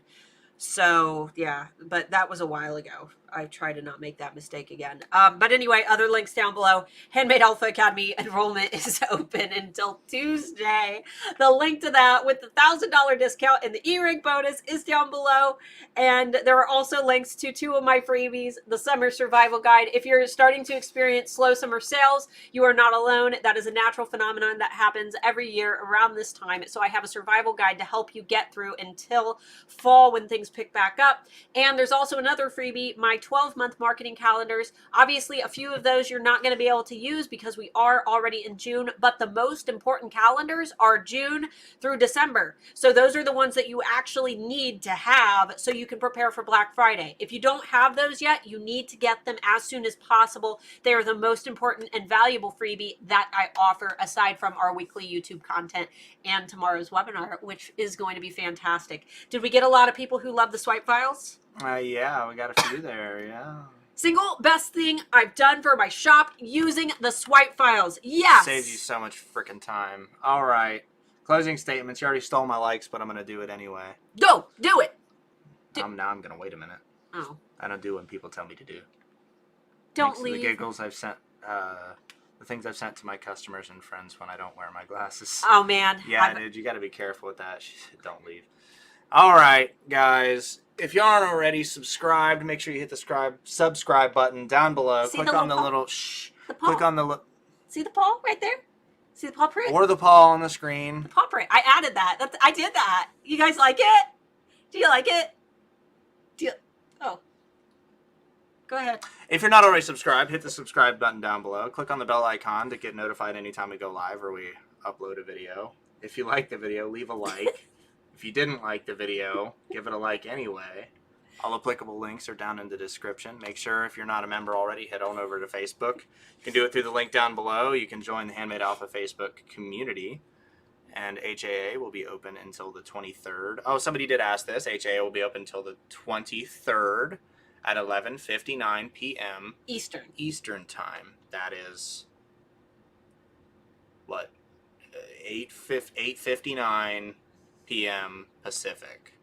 So yeah, but that was a while ago. I try to not make that mistake again. But anyway, other links down below. Handmade Alpha Academy enrollment is open until Tuesday. The link to that with the $1,000 discount and the e-ring bonus is down below. And there are also links to 2 of my freebies, the Summer Survival Guide. If you're starting to experience slow summer sales, you are not alone. That is a natural phenomenon that happens every year around this time. So I have a survival guide to help you get through until fall when things pick back up. And there's also another freebie, my 12-month marketing calendars. Obviously, a few of those you're not going to be able to use because we are already in June, but the most important calendars are June through December. So those are the ones that you actually need to have so you can prepare for Black Friday. If you don't have those yet, you need to get them as soon as possible. They are the most important and valuable freebie that I offer aside from our weekly YouTube content and tomorrow's webinar, which is going to be fantastic. Did we get a lot of people who love the swipe files? Yeah, we got a few there, yeah. Single best thing I've done for my shop using the swipe files. Yes. Saves you so much freaking time. All right. Closing statements. You already stole my likes, but I'm going to do it anyway. Go. Do it. Now I'm going to wait a minute. Oh. I don't do what people tell me to do. Don't Thanks leave. To the giggles I've sent, the things I've sent to my customers and friends when I don't wear my glasses. Oh, man. Yeah, dude, you got to be careful with that. Don't leave. All right, guys. If you aren't already subscribed, make sure you hit the subscribe button down below. Click on the little click on the see the paw right there? See the paw print? Or the paw on the screen. The paw print. I added that. I did that. You guys like it? Do you like it? Oh. Go ahead. If you're not already subscribed, hit the subscribe button down below. Click on the bell icon to get notified anytime we go live or we upload a video. If you like the video, leave a like. If you didn't like the video, give it a like anyway. All applicable links are down in the description. Make sure, if you're not a member already, head on over to Facebook. You can do it through the link down below. You can join the Handmade Alpha Facebook community. And HAA will be open until the 23rd. Oh, somebody did ask this. HAA will be open until the 23rd at 11:59 p.m. Eastern time. That is, what, 8:59 p.m. Pacific.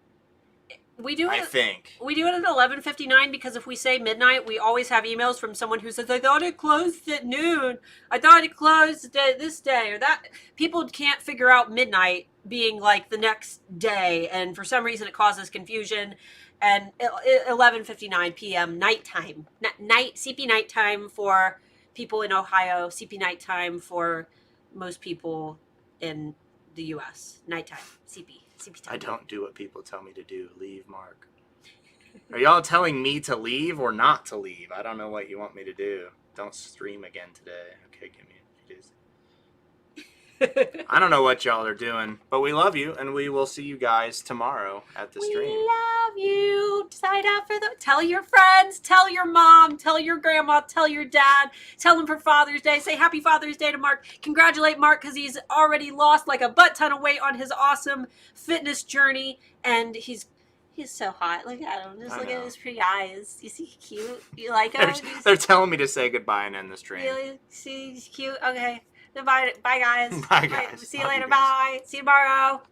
We do it. I think we do it at 11:59 because if we say midnight, we always have emails from someone who says, "I thought it closed at noon. I thought it closed this day or that." People can't figure out midnight being like the next day, and for some reason, it causes confusion. And 11:59 p.m. nighttime, night CP nighttime for people in Ohio, CP nighttime for most people in the U.S. Nighttime, CP time. I don't do what people tell me to do. Leave, Mark. Are y'all telling me to leave or not to leave? I don't know what you want me to do. Don't stream again today. Okay, give me a few days. I don't know what y'all are doing, but we love you, and we will see you guys tomorrow at the stream. We love you. Sign up for tell your friends, tell your mom, tell your grandma, tell your dad, tell them for Father's Day. Say Happy Father's Day to Mark. Congratulate Mark because he's already lost like a butt ton of weight on his awesome fitness journey, and he's so hot. Look at him. Just look at his pretty eyes. You see cute? You like him? They're telling me to say goodbye and end the stream. Really? See, he's cute? Okay. Bye guys. Bye, guys. See you later. Bye. See you tomorrow.